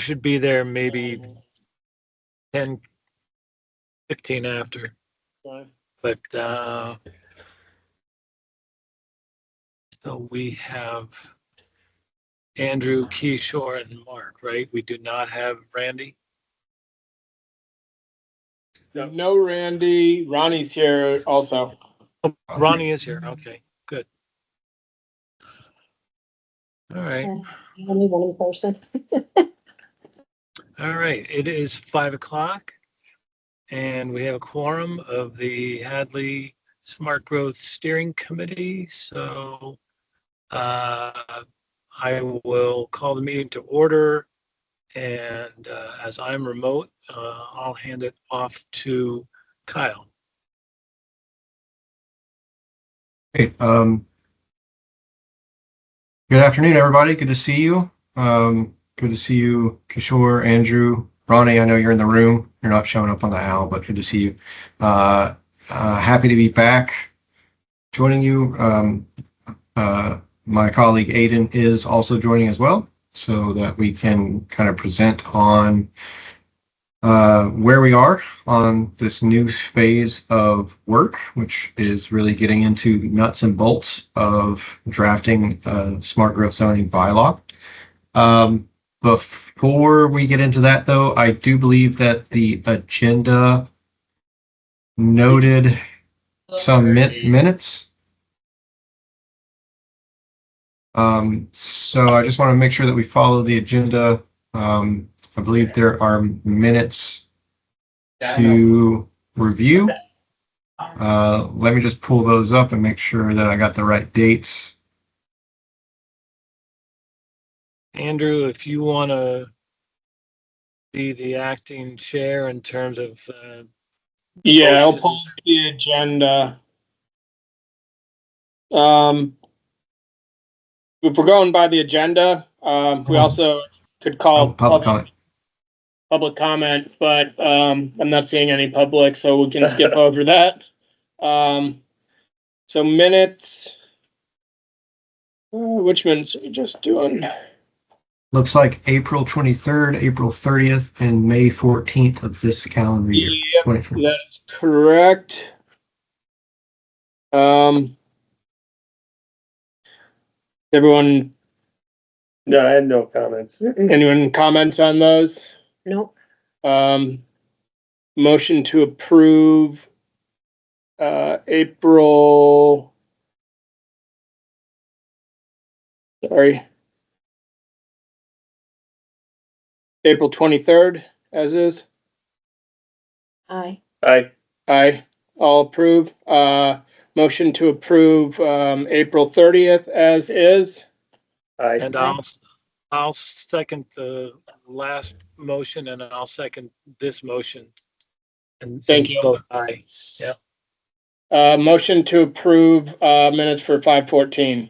should be there maybe 10, 15 after. Fine. But so we have Andrew, Kishore, and Mark, right? We do not have Randy. No Randy. Ronnie's here also. Oh, Ronnie is here. Okay, good. All right. Only one person. All right. It is 5 o'clock, and we have a quorum of the Hadley Smart Growth Steering Committee. So I will call the meeting to order. And as I'm remote, I'll hand it off to Kyle. Hey, good afternoon, everybody. Good to see you. Good to see you, Kishore, Andrew, Ronnie. I know you're in the room. You're not showing up on the owl, but good to see you. Happy to be back joining you. My colleague Aiden is also joining as well, so that we can kind of present on where we are on this new phase of work, which is really getting into nuts and bolts of drafting a smart growth zoning bylaw. Before we get into that, though, I do believe that the agenda noted some minutes. So I just want to make sure that we follow the agenda. I believe there are minutes to review. Let me just pull those up and make sure that I got the right dates. Andrew, if you want to be the acting chair in terms of Yeah, I'll motions. pull the agenda. If we're going by the agenda, we also could call Public comment. public comment, but I'm not seeing any public, so we can skip over that. So minutes. Which minutes are we just doing? Looks like April 23rd, April 30th, and May 14th of this calendar year. Yep, 2020. that is correct. Everyone, No, I had no comments. anyone comments on those? Nope. Motion to approve April 23rd, as is. Aye. Aye, all approve. Motion to approve April 30th, as is. Aye. and I'll second the last motion, and I'll second this motion. And Thank you. Vote aye. Yeah. Motion to approve minutes for 5/14.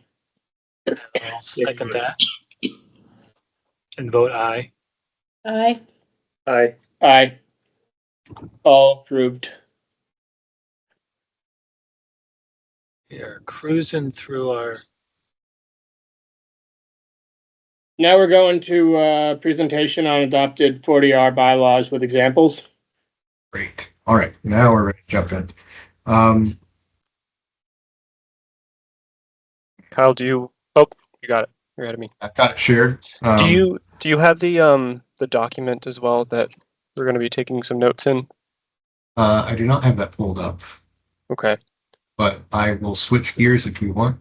I'll second that. And vote aye. Aye. Aye. Aye. All approved. We are cruising through our. Now we're going to presentation on adopted 40R bylaws with examples. Great. All right, now we're ready to jump in. Kyle, you got it. You're ahead of me. I've got it shared. Do you have the document as well that we're going to be taking some notes in? I do not have that pulled up, Okay. but I will switch gears if you want.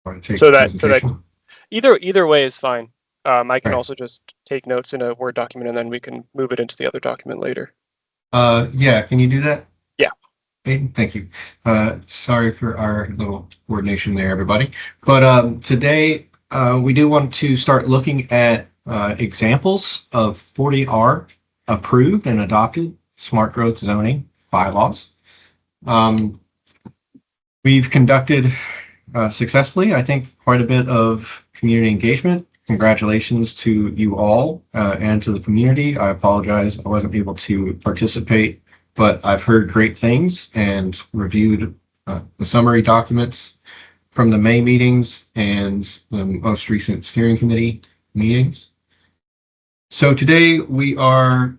Want to take So the that presentation? either way is fine. I can Right. also just take notes in a Word document and then we can move it into the other document later. Yeah, can you do that? Yeah. Aiden, thank you. Sorry for our little coordination there, everybody. But today we do want to start looking at examples of 40R approved and adopted smart growth zoning bylaws. We've conducted successfully, I think, quite a bit of community engagement. Congratulations to you all and to the community. I apologize I wasn't able to participate, but I've heard great things and reviewed the summary documents from the May meetings and the most recent steering committee meetings. So today we are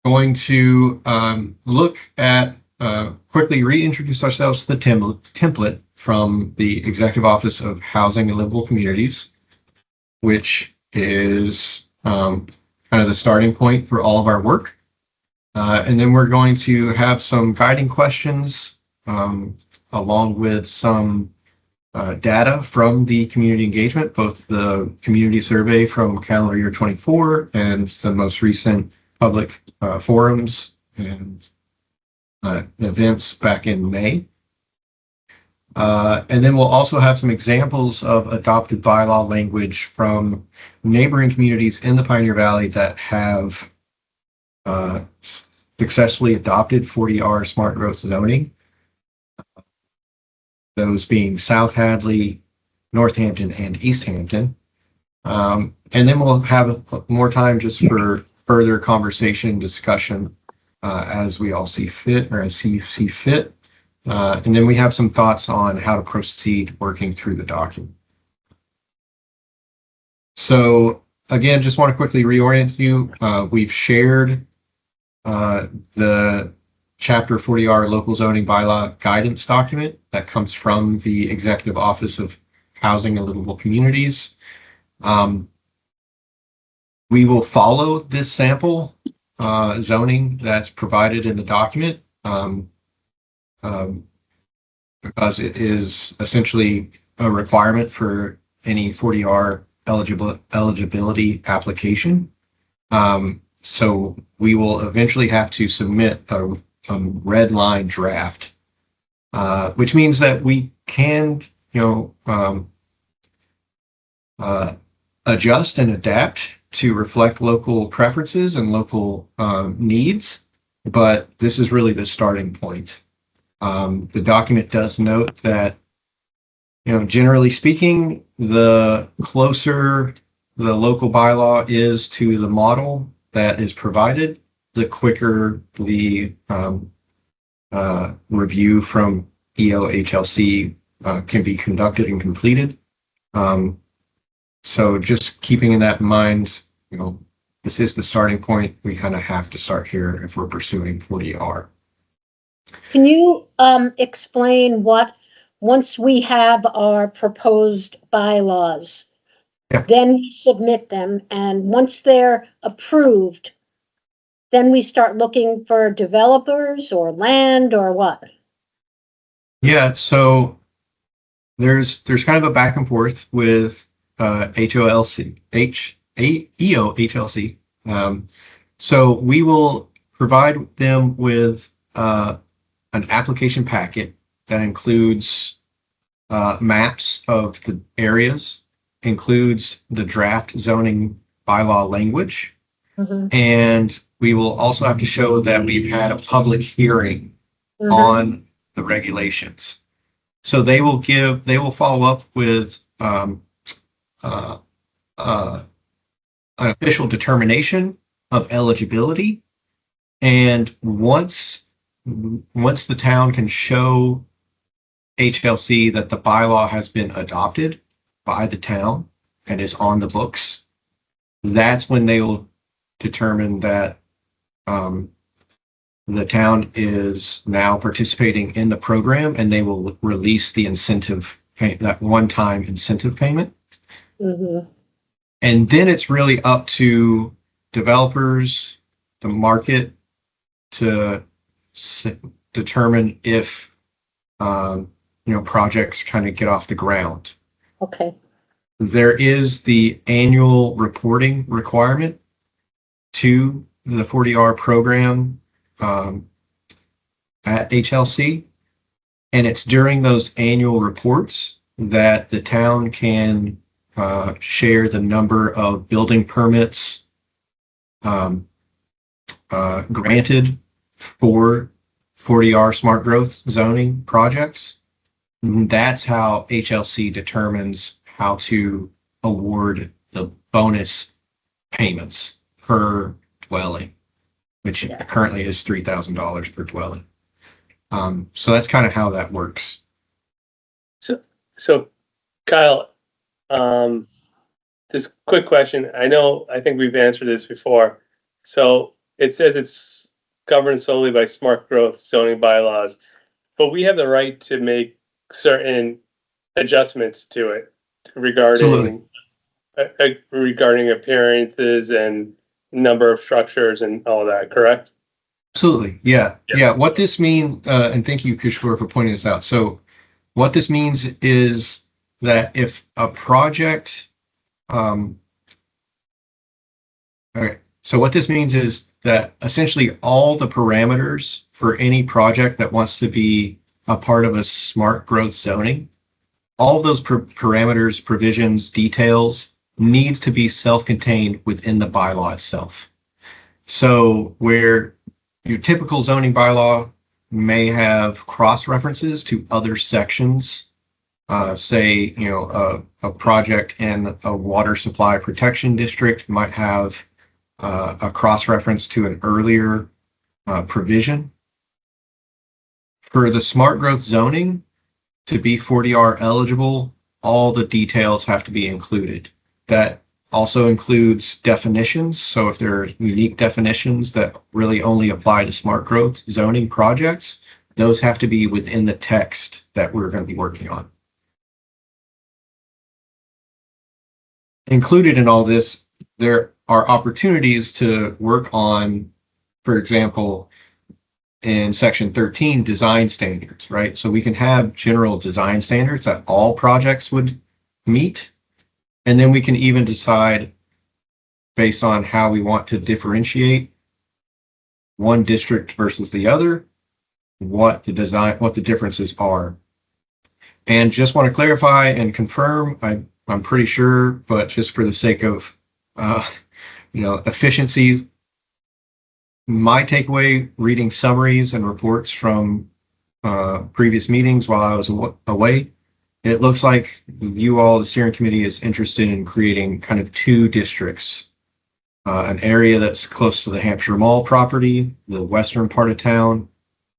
going to look at, quickly reintroduce ourselves to the template from the Executive Office of Housing and Livable Communities, which is kind of the starting point for all of our work. And then we're going to have some guiding questions along with some data from the community engagement, both the community survey from calendar year 24 and the most recent public forums and events back in May. And then we'll also have some examples of adopted bylaw language from neighboring communities in the Pioneer Valley that have successfully adopted 40R smart growth zoning. Those being South Hadley, Northampton, and East Hampton. And then we'll have more time just for further conversation, discussion as we all see fit, or as see fit. And then we have some thoughts on how to proceed working through the document. So again, just want to quickly reorient you. We've shared the Chapter 40R local zoning bylaw guidance document that comes from the Executive Office of Housing and Livable Communities. We will follow this sample zoning that's provided in the document because it is essentially a requirement for any 40R eligibility application. So we will eventually have to submit a red line draft, which means that we can, adjust and adapt to reflect local preferences and local needs. But this is really the starting point. The document does note that, generally speaking, the closer the local bylaw is to the model that is provided, the quicker the review from EOHLC can be conducted and completed. So just keeping in that in mind, this is the starting point. We kind of have to start here if we're pursuing 40R. Can you explain once we have our proposed bylaws, then we submit them, and once they're approved, then we start looking for developers or land or what? Yeah, so there's kind of a back and forth with EOHLC. So we will provide them with an application packet that includes maps of the areas, includes the draft zoning bylaw language, and we will also have to show that we've had a public hearing on the regulations. So they will follow up with an official determination of eligibility. And once the town can show HLC that the bylaw has been adopted by the town and is on the books, that's when they will determine that the town is now participating in the program, and they will release the incentive, that one-time incentive payment. And then it's really up to developers, the market, to determine if projects kind of get off the ground. Okay. There is the annual reporting requirement to the 40R program at HLC, and it's during those annual reports that the town can share the number of building permits granted for 40R smart growth zoning projects. And that's how HLC determines how to award the bonus payments per dwelling, which currently is $3,000 per dwelling. So that's kind of how that works. So Kyle, This quick question. I think we've answered this before. So it says it's governed solely by smart growth zoning bylaws, but we have the right to make certain adjustments to it Absolutely. regarding appearances and number of structures and all that, correct? Absolutely. Yeah. Yeah. What this means, and thank you, Kishore, for pointing this out. So what this means is that if a project, okay, so what this means is that essentially all the parameters for any project that wants to be a part of a smart growth zoning, all of those parameters, provisions, details need to be self-contained within the bylaw itself. So where your typical zoning bylaw may have cross references to other sections, say, a project in a water supply protection district might have a cross reference to an earlier provision. For the smart growth zoning to be 40R eligible, all the details have to be included. That also includes definitions. So if there are unique definitions that really only apply to smart growth zoning projects, those have to be within the text that we're going to be working on. Included in all this, there are opportunities to work on, for example, in section 13, design standards, right? So we can have general design standards that all projects would meet. And then we can even decide based on how we want to differentiate one district versus the other, what the differences are. And just want to clarify and confirm, I'm pretty sure, but just for the sake of efficiencies, my takeaway reading summaries and reports from previous meetings while I was away, it looks like you all, the steering committee, is interested in creating kind of two districts. An area that's close to the Hampshire Mall property, the western part of town,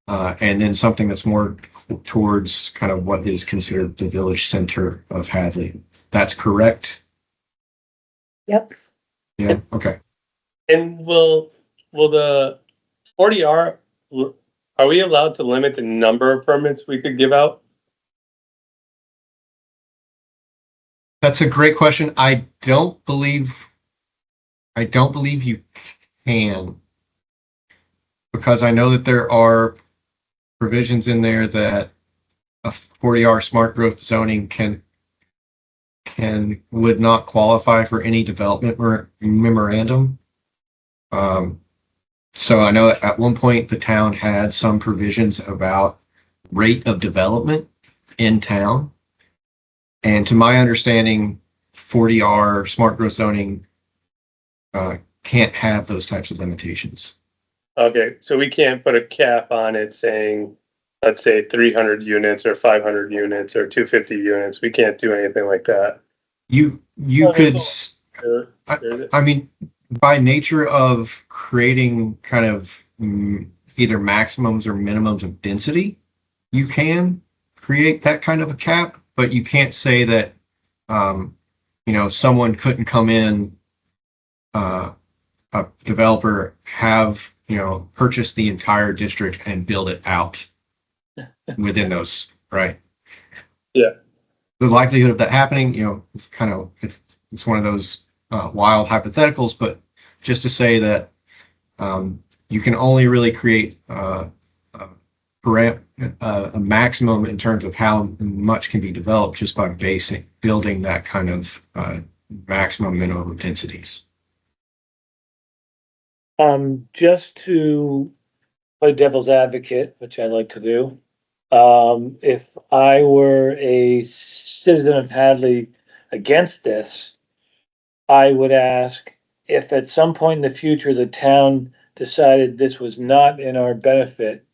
and then something that's more towards kind of what is considered the village center of Hadley. That's correct? Yep. Yeah, okay. And will the 40R, are we allowed to limit the number of permits we could give out? That's a great question. I don't believe you can, because I know that there are provisions in there that a 40R smart growth zoning would not qualify for any development memorandum. So I know at one point the town had some provisions about rate of development in town. And to my understanding, 40R smart growth zoning can't have those types of limitations. Okay, so we can't put a cap on it saying, let's say 300 units or 500 units or 250 units. We can't do anything like that. You could, I mean, by nature of creating kind of either maximums or minimums of density, you can create that kind of a cap, but you can't say that, someone couldn't come in, a developer have, purchase the entire district and build it out within those, right? Yeah. The likelihood of that happening, it's one of those wild hypotheticals, but just to say that you can only really create a maximum in terms of how much can be developed just by building that kind of maximum minimum densities. Just to play devil's advocate, which I like to do, if I were a citizen of Hadley against this, I would ask if at some point in the future the town decided this was not in our benefit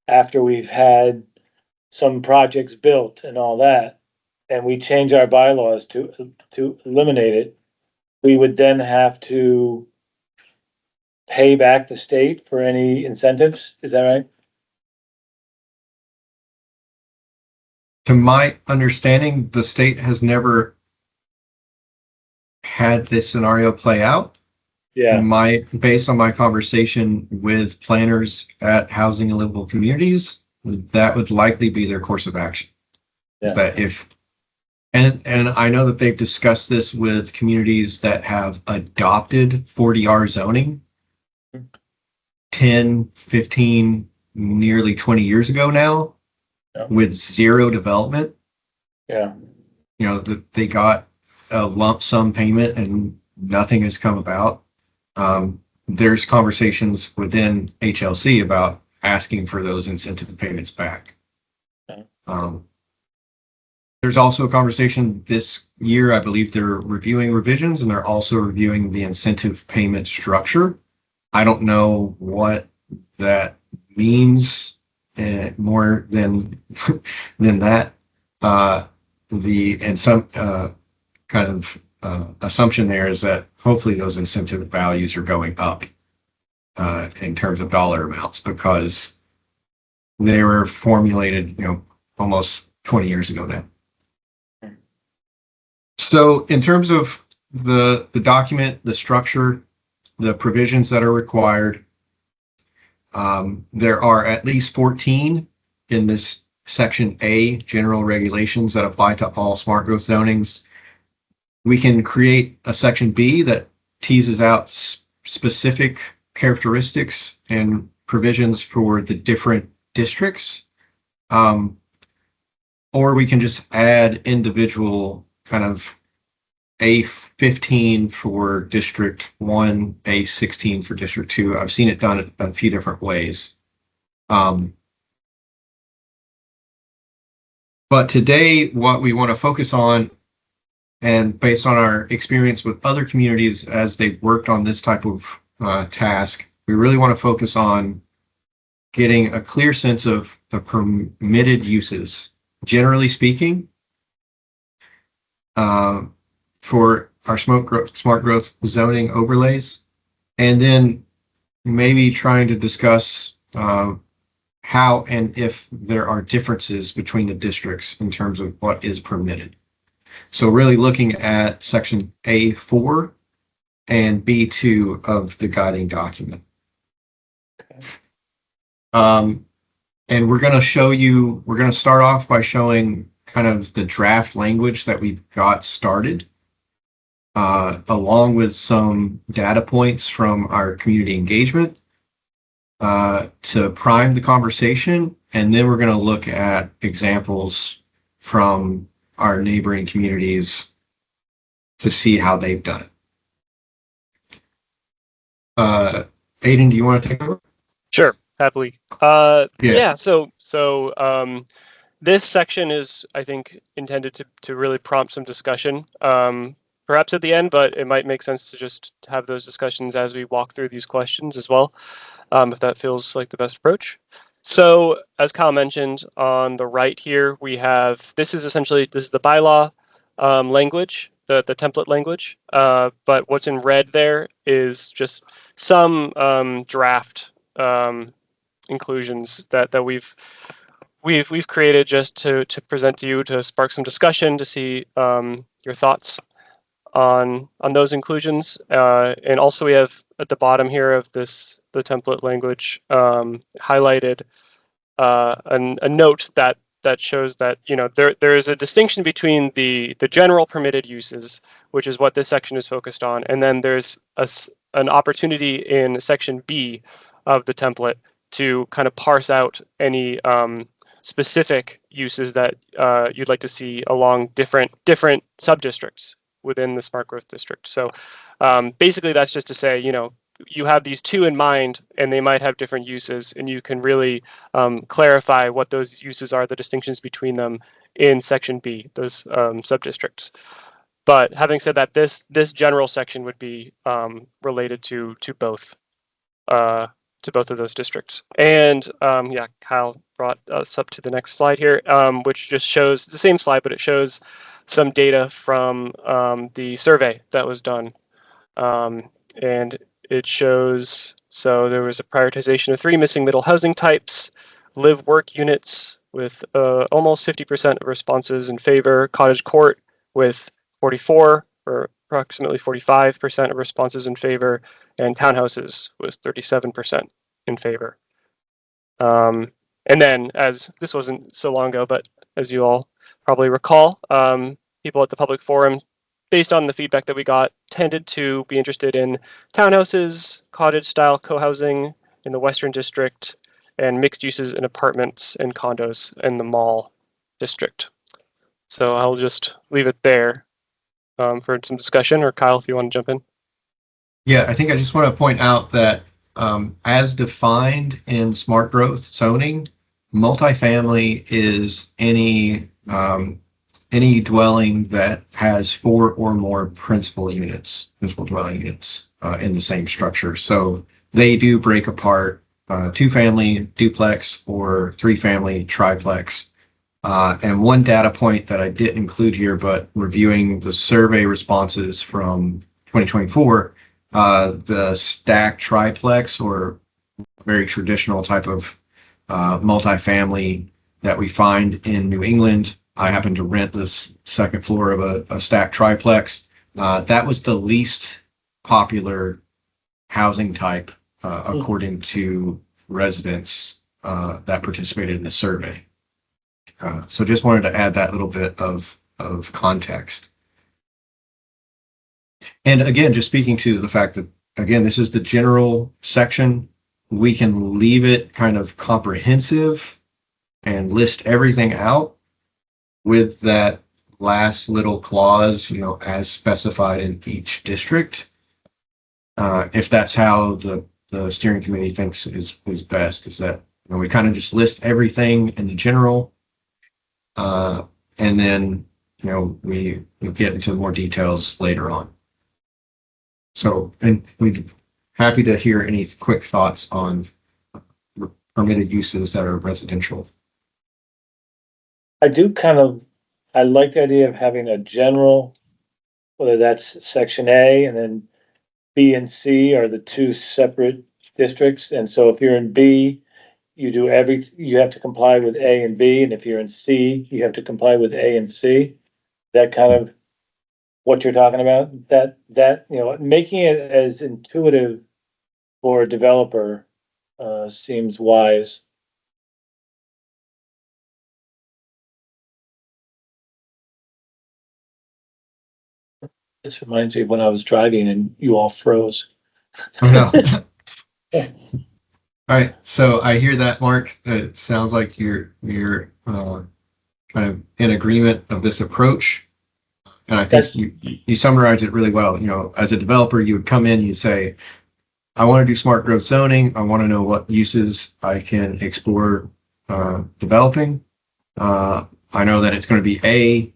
after we've had some projects built and all that, and we change our bylaws to eliminate it, we would then have to pay back the state for any incentives. Is that right? To my understanding, the state has never had this scenario play out, Yeah, based on my conversation with planners at Housing and Livable Communities, that would likely be their course of action. Is Yeah. that and I know that they've discussed this with communities that have adopted 40R zoning 10, 15, nearly 20 years ago now, Yeah. with zero development. yeah, You know, they got a lump sum payment and nothing has come about. There's conversations within HLC about asking for those incentive payments back. Okay. There's also a conversation this year, I believe they're reviewing revisions and they're also reviewing the incentive payment structure. I don't know what that means more than that. Some kind of assumption there is that hopefully those incentive values are going up in terms of dollar amounts, because they were formulated, almost 20 years ago now. So in terms of the document, the structure, the provisions that are required, there are at least 14 in this section A, general regulations that apply to all smart growth zonings. We can create a section B that teases out specific characteristics and provisions for the different districts. Or we can just add individual kind of A15 for District 1, A16 for District 2. I've seen it done a few different ways. But today, what we want to focus on, and based on our experience with other communities as they've worked on this type of task, we really want to focus on getting a clear sense of the permitted uses, generally speaking, for our smart growth zoning overlays, and then maybe trying to discuss how and if there are differences between the districts in terms of what is permitted. So really looking at section A4 and B2 of the guiding document. And we're going to start off by showing kind of the draft language that we've got started, along with some data points from our community engagement to prime the conversation. And then we're going to look at examples from our neighboring communities to see how they've done it. Aiden, do you want to take over? Sure, happily. Yeah. So this section is, I think, intended to really prompt some discussion, perhaps at the end, but it might make sense to just have those discussions as we walk through these questions as well, if that feels like the best approach. So as Kyle mentioned, on the right here, we have, this is the bylaw language, the template language, but what's in red there is just some draft inclusions that we've created just to present to you, to spark some discussion, to see your thoughts on those inclusions. And also we have at the bottom here of the template language highlighted a note that shows that there is a distinction between the general permitted uses, which is what this section is focused on, and then there's an opportunity in section B of the template to kind of parse out any specific uses that you'd like to see along different sub-districts within the smart growth district. So basically that's just to say, you have these two in mind and they might have different uses, and you can really clarify what those uses are, the distinctions between them in section B, those sub-districts. But having said that, this general section would be related to both of those districts. And Kyle brought us up to the next slide here, which just shows the same slide, but it shows some data from the survey that was done. And it shows, so there was a prioritization of 3 missing middle housing types, live work units with almost 50% of responses in favor, cottage court with 44, or approximately 45% of responses in favor, and townhouses was 37% in favor. And then, as this wasn't so long ago, but as you all probably recall, people at the public forum, based on the feedback that we got, tended to be interested in townhouses, cottage-style co-housing in the Western District, and mixed uses in apartments and condos in the Mall District. So I'll just leave it there for some discussion, or Kyle, if you want to jump in. Yeah, I think I just want to point out that as defined in smart growth zoning, multifamily is any dwelling that has 4 or more principal dwelling units in the same structure. So they do break apart 2-family duplex or 3-family triplex. And one data point that I didn't include here, but reviewing the survey responses from 2024, the stacked triplex, or very traditional type of multifamily that we find in New England. I happen to rent this second floor of a stacked triplex. That was the least popular housing type according to residents that participated in the survey. So just wanted to add that little bit of context. And again, just speaking to the fact that, again, this is the general section. We can leave it kind of comprehensive and list everything out with that last little clause, as specified in each district. If that's how the steering committee thinks is best, is that we kind of just list everything in the general, and then we get into more details later on. So, and we'd happy to hear any quick thoughts on permitted uses that are residential. I like the idea of having a general, whether that's section A, and then B and C are the 2 separate districts. And so if you're in B, you have to comply with A and B. And if you're in C, you have to comply with A and C. That kind of what you're talking about, that making it as intuitive for a developer seems wise. This reminds me of when I was driving and you all froze. Oh, no. All right, so I hear that, Mark. It sounds like you're kind of in agreement of this approach, and I think you summarized it really well. As a developer, you would come in, you say, I want to do smart growth zoning. I want to know what uses I can explore developing. I know that it's going to be A,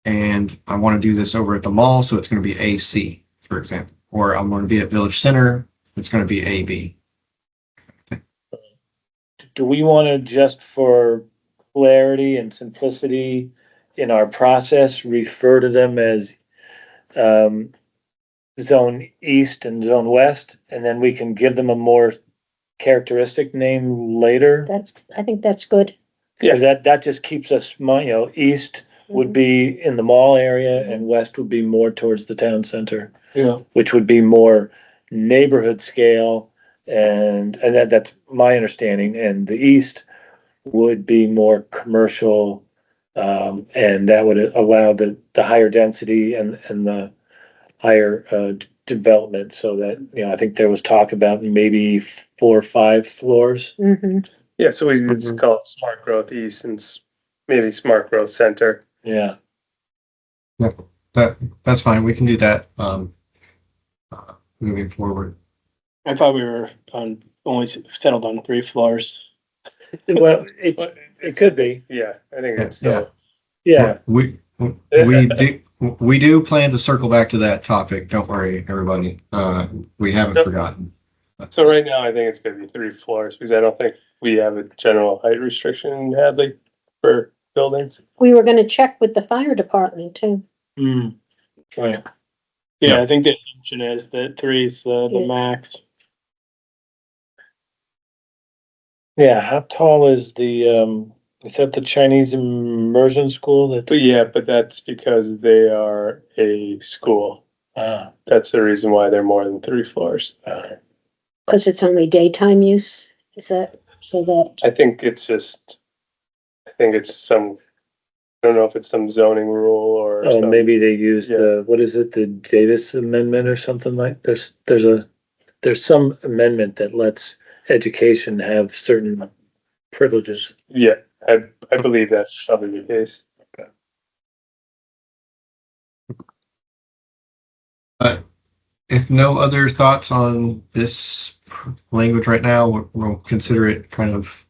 and I want to do this over at the mall, so it's going to be AC, for example. Or I'm going to be at Village Center, it's going to be AB. Do we want to, just for clarity and simplicity in our process, refer to them as Zone East and Zone West, and then we can give them a more characteristic name later? I think that's good. Because that just keeps us, East would be in the mall area and West would be more towards the town center. Yeah. Which would be more neighborhood scale, and that's my understanding. And the East would be more commercial, and that would allow the higher density and the higher development. So that I think there was talk about maybe 4 or 5 floors. Mm-hmm. Yeah, so we just call it Smart Growth East and maybe Smart Growth Center. Yeah. That's fine. We can do that moving forward. I thought we were only settled on 3 floors. Well, it could be. Yeah, I think it's still. Yeah. We do plan to circle back to that topic. Don't worry, everybody. We haven't forgotten. So right now, I think it's going to be 3 floors because I don't think we have a general height restriction in Hadley for buildings. We were going to check with the fire department too. Right. Yeah, I think the assumption is that 3 is the max. Yeah. How tall is is that the Chinese immersion school? But that's because they are a school. That's the reason why they're more than 3 floors. Because it's only daytime use? Is that, so that, I think it's some, I don't know if it's some zoning rule or. Oh, some- maybe they used Yeah. the, what is it, the Davis Amendment or something like, there's some amendment that lets education have certain privileges. Yeah, I believe that's probably the case. If no other thoughts on this language right now, we'll consider it kind of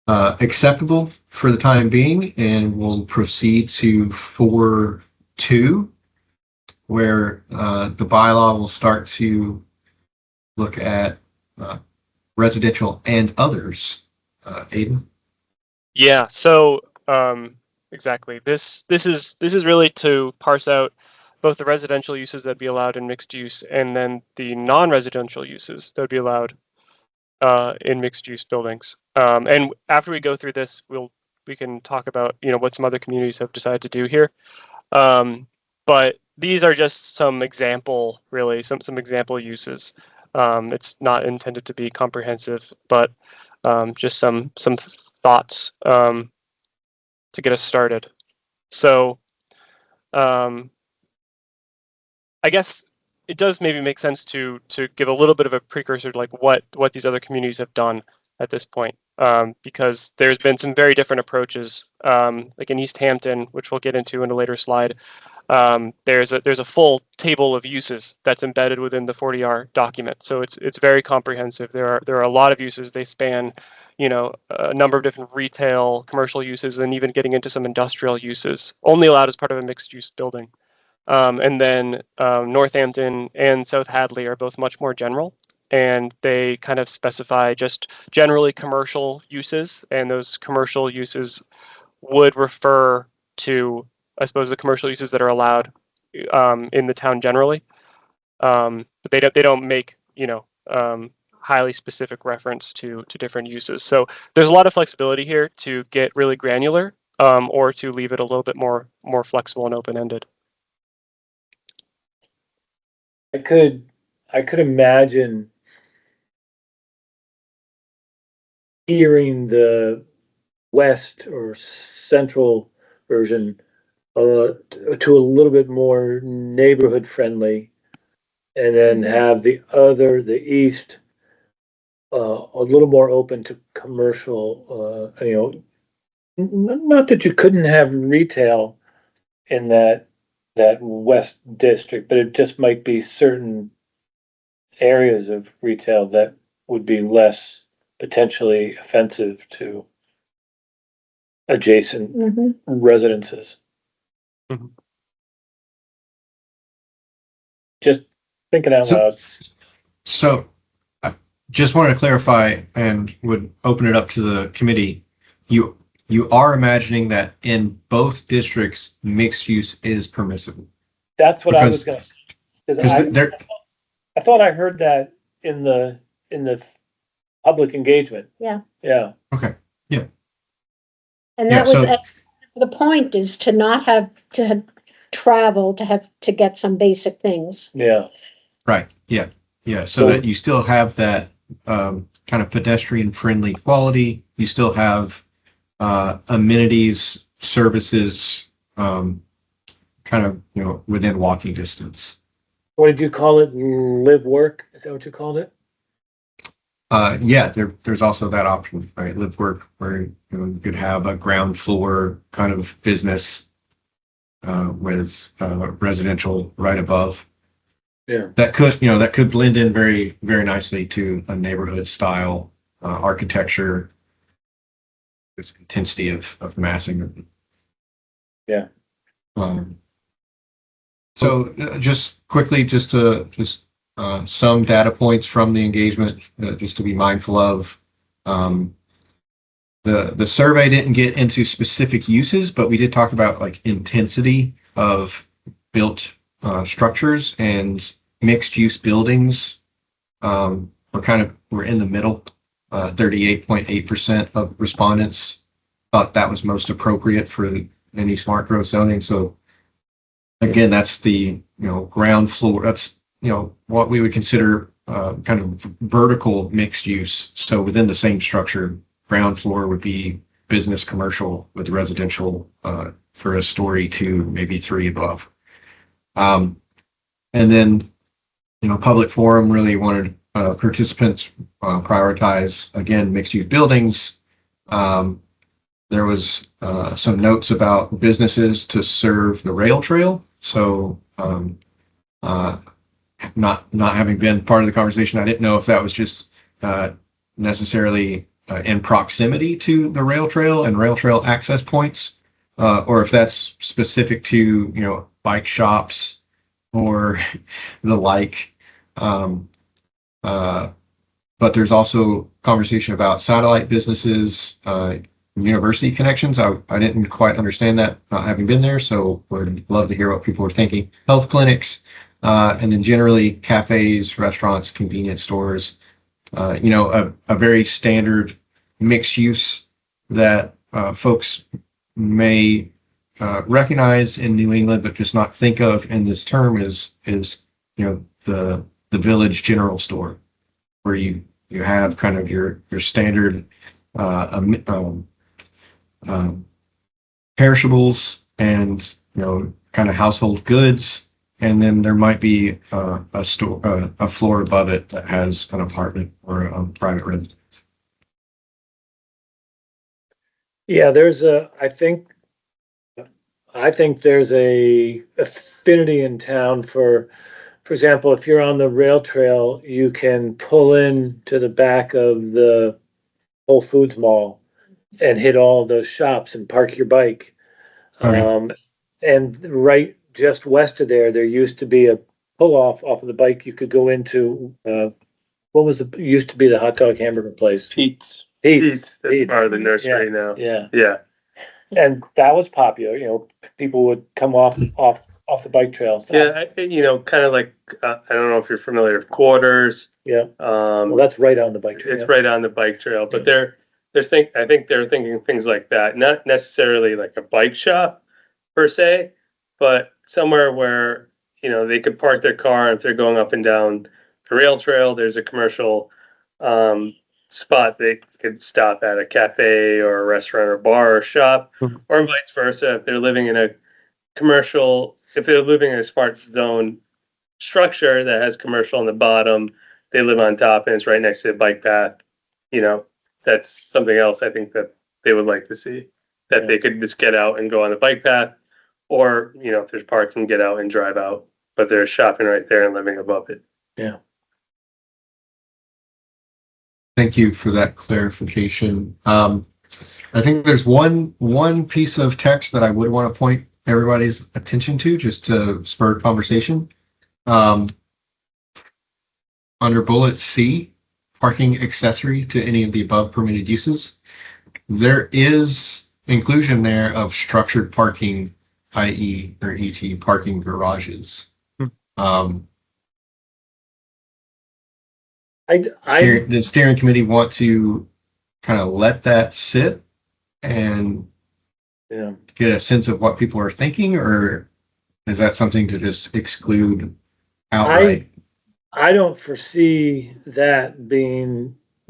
acceptable for the time being, and we'll proceed to 4.2, where the bylaw will start to look at residential and others. Aiden? Yeah, so exactly. This is really to parse out both the residential uses that'd be allowed in mixed use and then the non-residential uses that would be allowed in mixed use buildings. And after we go through this, we can talk about what some other communities have decided to do here. But these are just some example, really, some example uses. It's not intended to be comprehensive, but just some thoughts to get us started. So I guess it does maybe make sense to give a little bit of a precursor to like what these other communities have done at this point, because there's been some very different approaches. Like in East Hampton, which we'll get into in a later slide, there's a full table of uses that's embedded within the 40R document. So it's very comprehensive. There are a lot of uses. They span a number of different retail, commercial uses, and even getting into some industrial uses, only allowed as part of a mixed use building. And then Northampton and South Hadley are both much more general, and they kind of specify just generally commercial uses, and those commercial uses would refer to, I suppose, the commercial uses that are allowed in the town generally. But they don't make highly specific reference to different uses. So there's a lot of flexibility here to get really granular, or to leave it a little bit more flexible and open-ended. I could imagine hearing the west or central version to a little bit more neighborhood friendly, and then have the east a little more open to commercial. Not that you couldn't have retail in that west district, but it just might be certain areas of retail that would be less potentially offensive to adjacent mhm. residences. Mhm. Just thinking out loud. So I just wanted to clarify and would open it up to the committee. You are imagining that in both districts, mixed use is permissible. That's what I was Because- gonna say. Because I thought I heard that in the public engagement. Yeah. Yeah. And Yeah, that was, so- that's, the point is to not have to travel to get some basic things. Yeah. right, yeah. So that you still have that kind of pedestrian friendly quality. You still have amenities, services, kind of within walking distance. What did you call it? Live work? Is that what you called it? Yeah, there's also that option, right? Live work, where you could have a ground floor kind of business with residential right above. Yeah. That could blend in very, very nicely to a neighborhood style architecture with intensity of massing. Yeah. So just quickly, some data points from the engagement, just to be mindful of. The survey didn't get into specific uses, but we did talk about like intensity of built structures, and mixed use buildings. We're in the middle. 38.8% of respondents thought that was most appropriate for any smart growth zoning. So again, that's the, ground floor. That's, what we would consider kind of vertical mixed use. So within the same structure, ground floor would be business commercial with residential for a story 2, maybe 3 above. And then, public forum really wanted participants prioritize, again, mixed use buildings. There was some notes about businesses to serve the rail trail. So not having been part of the conversation, I didn't know if that was just necessarily in proximity to the rail trail and rail trail access points, or if that's specific to, bike shops or the like. But there's also conversation about satellite businesses, university connections. I didn't quite understand that, not having been there, so would love to hear what people are thinking. Health clinics, and then generally cafes, restaurants, convenience stores, a very standard mixed use that folks may recognize in New England, but just not think of in this term is the village general store, where you have kind of your standard perishables and kind of household goods, and then there might be a store, a floor above it that has an apartment or a private residence. Yeah, I think there's a affinity in town for example, if you're on the rail trail, you can pull in to the back of the Whole Foods Mall and hit all those shops and park your bike. Okay. And right just west of there used to be a pull off of the bike. You could go into, used to be the hot dog hamburger place. Pete's. Pete's. That's part of the nursery now. Yeah. Yeah. And that was popular, people would come off the bike trail. Yeah, kind of like, I don't know if you're familiar with Quarters. Yeah. Well, that's right on the bike trail. It's right on the bike trail, but I think they're thinking things like that, not necessarily like a bike shop per se, but somewhere where, they could park their car. If they're going up and down the rail trail, there's a commercial spot they could stop at, a cafe or a restaurant or bar or shop, or vice versa. If they're living in a smart zone structure that has commercial on the bottom, they live on top and it's right next to the bike path. That's something else I think that they would like to see, that they could just get out and go on the bike path, or, if there's parking, get out and drive out, but they're shopping right there and living above it. Yeah. Thank you for that clarification. I think there's one piece of text that I would want to point everybody's attention to, just to spur conversation. Under bullet C, parking accessory to any of the above permitted uses, there is inclusion there of structured parking, i.e. or e.g. parking garages. The steering committee want to kind of let that sit and get a sense of what people are thinking, or is that something to just exclude outright? I don't foresee that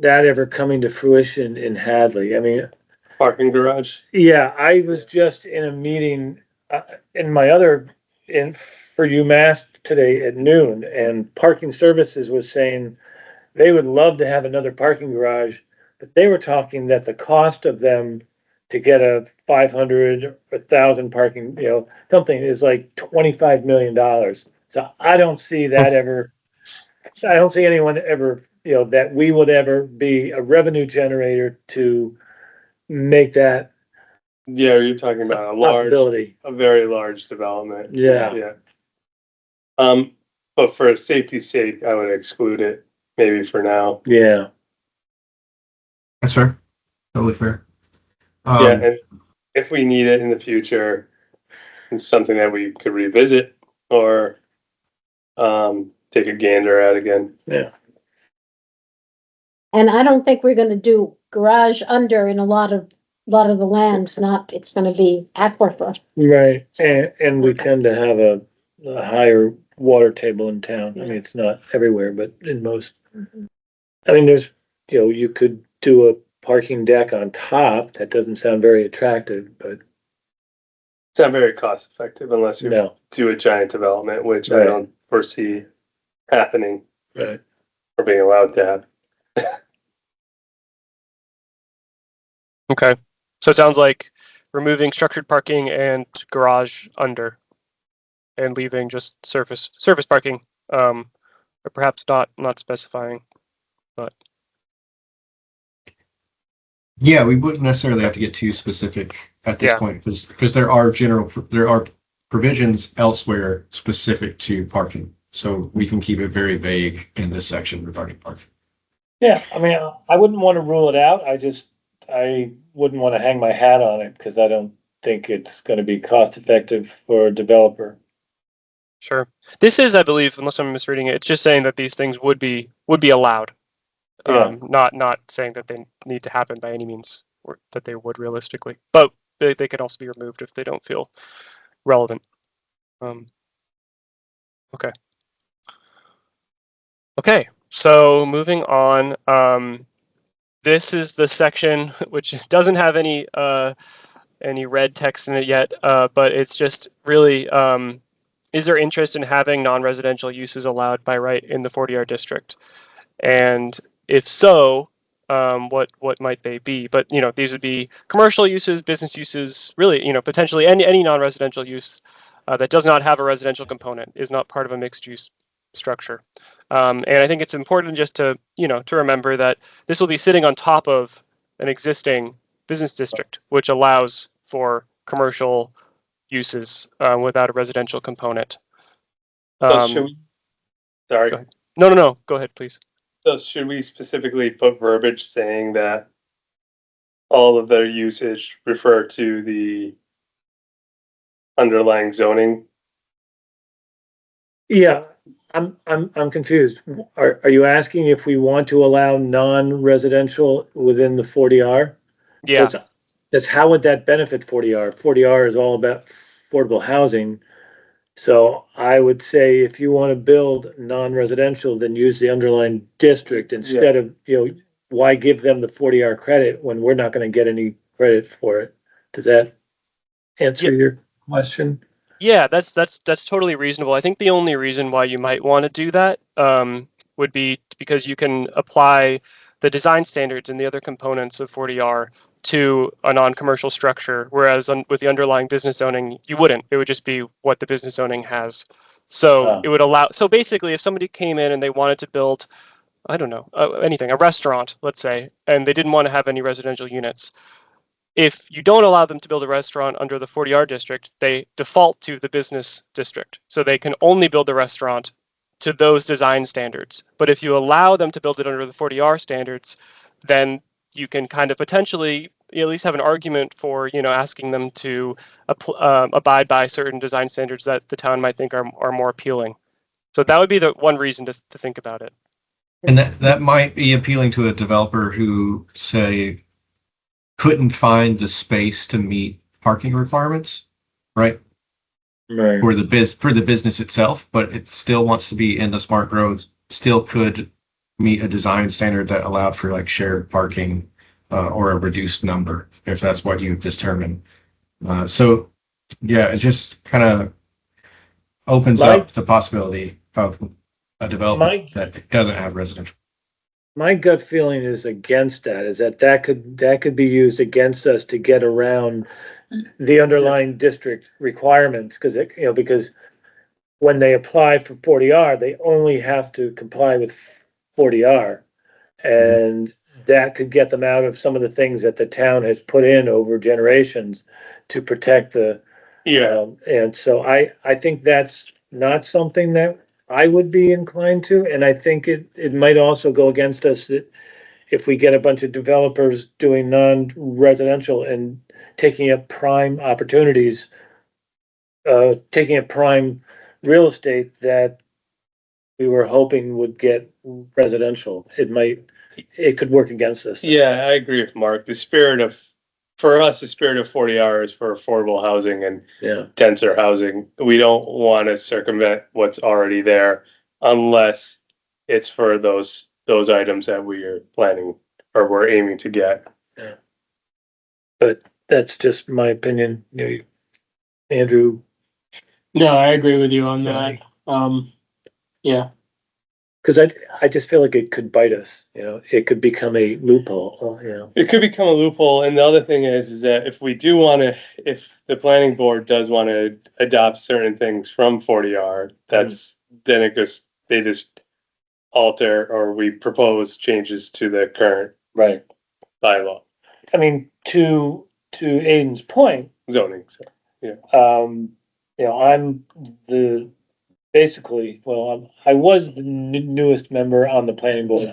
ever coming to fruition in Hadley. I mean, parking garage. Yeah, I was just in a meeting for UMass today at noon, and Parking Services was saying they would love to have another parking garage, but they were talking that the cost of them to get a 500 or 1,000 parking, something is like $25 million. So I don't see that ever. I don't see anyone ever, that we would ever be a revenue generator to make that. Yeah, you're talking about a very large development. Yeah. But for safety's sake, I would exclude it, maybe for now. Yeah. That's fair. Totally fair. And if we need it in the future, it's something that we could revisit or take a gander at again. Yeah. And I don't think we're going to do garage under in a lot of lot of the land's not, it's gonna be aquifer. Right, and we tend to have a higher water table in town. I mean, it's not everywhere, but in most. I mean, there's, you could do a parking deck on top. That doesn't sound very attractive, but It's not very cost effective unless you no, do a giant development, which I Right. don't foresee happening right. or being allowed to happen. Okay. So it sounds like removing structured parking and garage under and leaving just surface parking, or perhaps not specifying. Yeah, we wouldn't necessarily have to get too specific at this Yeah. point because there are provisions elsewhere specific to parking. So we can keep it very vague in this section regarding parking. Yeah, I mean, I wouldn't want to rule it out. I wouldn't want to hang my hat on it because I don't think it's going to be cost effective for a developer. Sure. This is, I believe, unless I'm misreading it, it's just saying that these things would be allowed. Yeah. Not saying that they need to happen by any means, or that they would realistically. But they could also be removed if they don't feel relevant. Okay. Okay. So moving on. This is the section which doesn't have any red text in it yet, but it's just really, is there interest in having non-residential uses allowed by right in the 40R district? And if so, what might they be? But these would be commercial uses, business uses, really, potentially any non-residential use that does not have a residential component, is not part of a mixed use structure. And I think it's important just to remember that this will be sitting on top of an existing business district, which allows for commercial uses without a residential component. So should we, sorry. Go ahead. No. Go ahead, please. So should we specifically put verbiage saying that all of their usage refer to the underlying zoning? Yeah, I'm confused. Are you asking if we want to allow non-residential within the 40R? Yeah. Because how would that benefit 40R? 40R is all about affordable housing. So I would say if you want to build non-residential, then use the underlying district instead of, why give them the 40R credit when we're not going to get any credit for it? Does that answer your question? Yeah, that's totally reasonable. I think the only reason why you might want to do that would be because you can apply the design standards and the other components of 40R to a non-commercial structure, whereas with the underlying business zoning, you wouldn't. It would just be what the business zoning has. So it would allow. So basically, if somebody came in and they wanted to build, I don't know, anything, a restaurant, let's say, and they didn't want to have any residential units. If you don't allow them to build a restaurant under the 40R district, they default to the business district. So they can only build the restaurant to those design standards. But if you allow them to build it under the 40R standards, then you can kind of potentially at least have an argument for, asking them to abide by certain design standards that the town might think are more appealing. So that would be the one reason to think about it. And that might be appealing to a developer who, say, couldn't find the space to meet parking requirements, right? Right. For the business itself, but it still wants to be in the smart growth, still could meet a design standard that allowed for like shared parking or a reduced number, if that's what you've determined. So yeah, it just kind of opens up the possibility of a development that doesn't have residential. My gut feeling is against that, is that could be used against us to get around the underlying district requirements, because when they apply for 40R, they only have to comply with 40R. And that could get them out of some of the things that the town has put in over generations to protect the. And so I think that's not something that I would be inclined to, and I think it might also go against us that if we get a bunch of developers doing non-residential and taking up prime opportunities, taking up prime real estate that we were hoping would get residential, it could work against us. Yeah, I agree with Mark. The spirit of for us, the spirit of 40R is for affordable housing and Yeah. denser housing. We don't want to circumvent what's already there unless it's for those items that we are planning or we're aiming to get. But that's just my opinion. Andrew, No, I agree with you on that. Yeah, because I just feel like it could bite us. It could become a loophole. It could become a loophole. And the other thing is that if we do want to, if the planning board does want to adopt certain things from 40R, then they just alter or we propose changes to the current Right. bylaw I mean, to Aiden's point, zoning. So. I'm I was the newest member on the planning board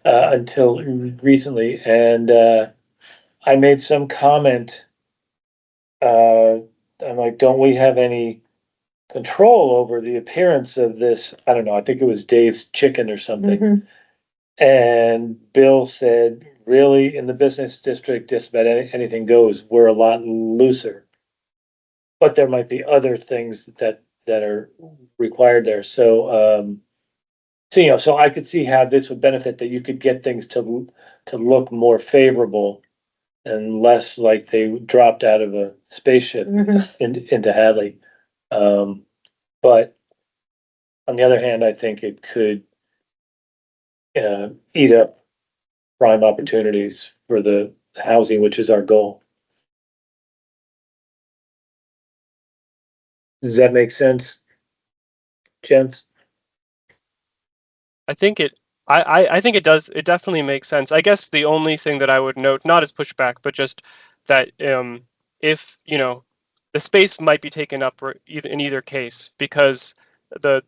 until recently, and I made some comment. I'm like, don't we have any control over the appearance of this? I don't know. I think it was Dave's Chicken or something. Mhm. And Bill said, really, in the business district, just about anything goes. We're a lot looser. But there might be other things that are required there. So, so I could see how this would benefit, that you could get things to look more favorable and less like they dropped out of a spaceship into Hadley. But on the other hand, I think it could eat up prime opportunities for the housing, which is our goal. Does that make sense, gents? I think I think it does. It definitely makes sense. I guess the only thing that I would note, not as pushback, but just that if the space might be taken up in either case, because the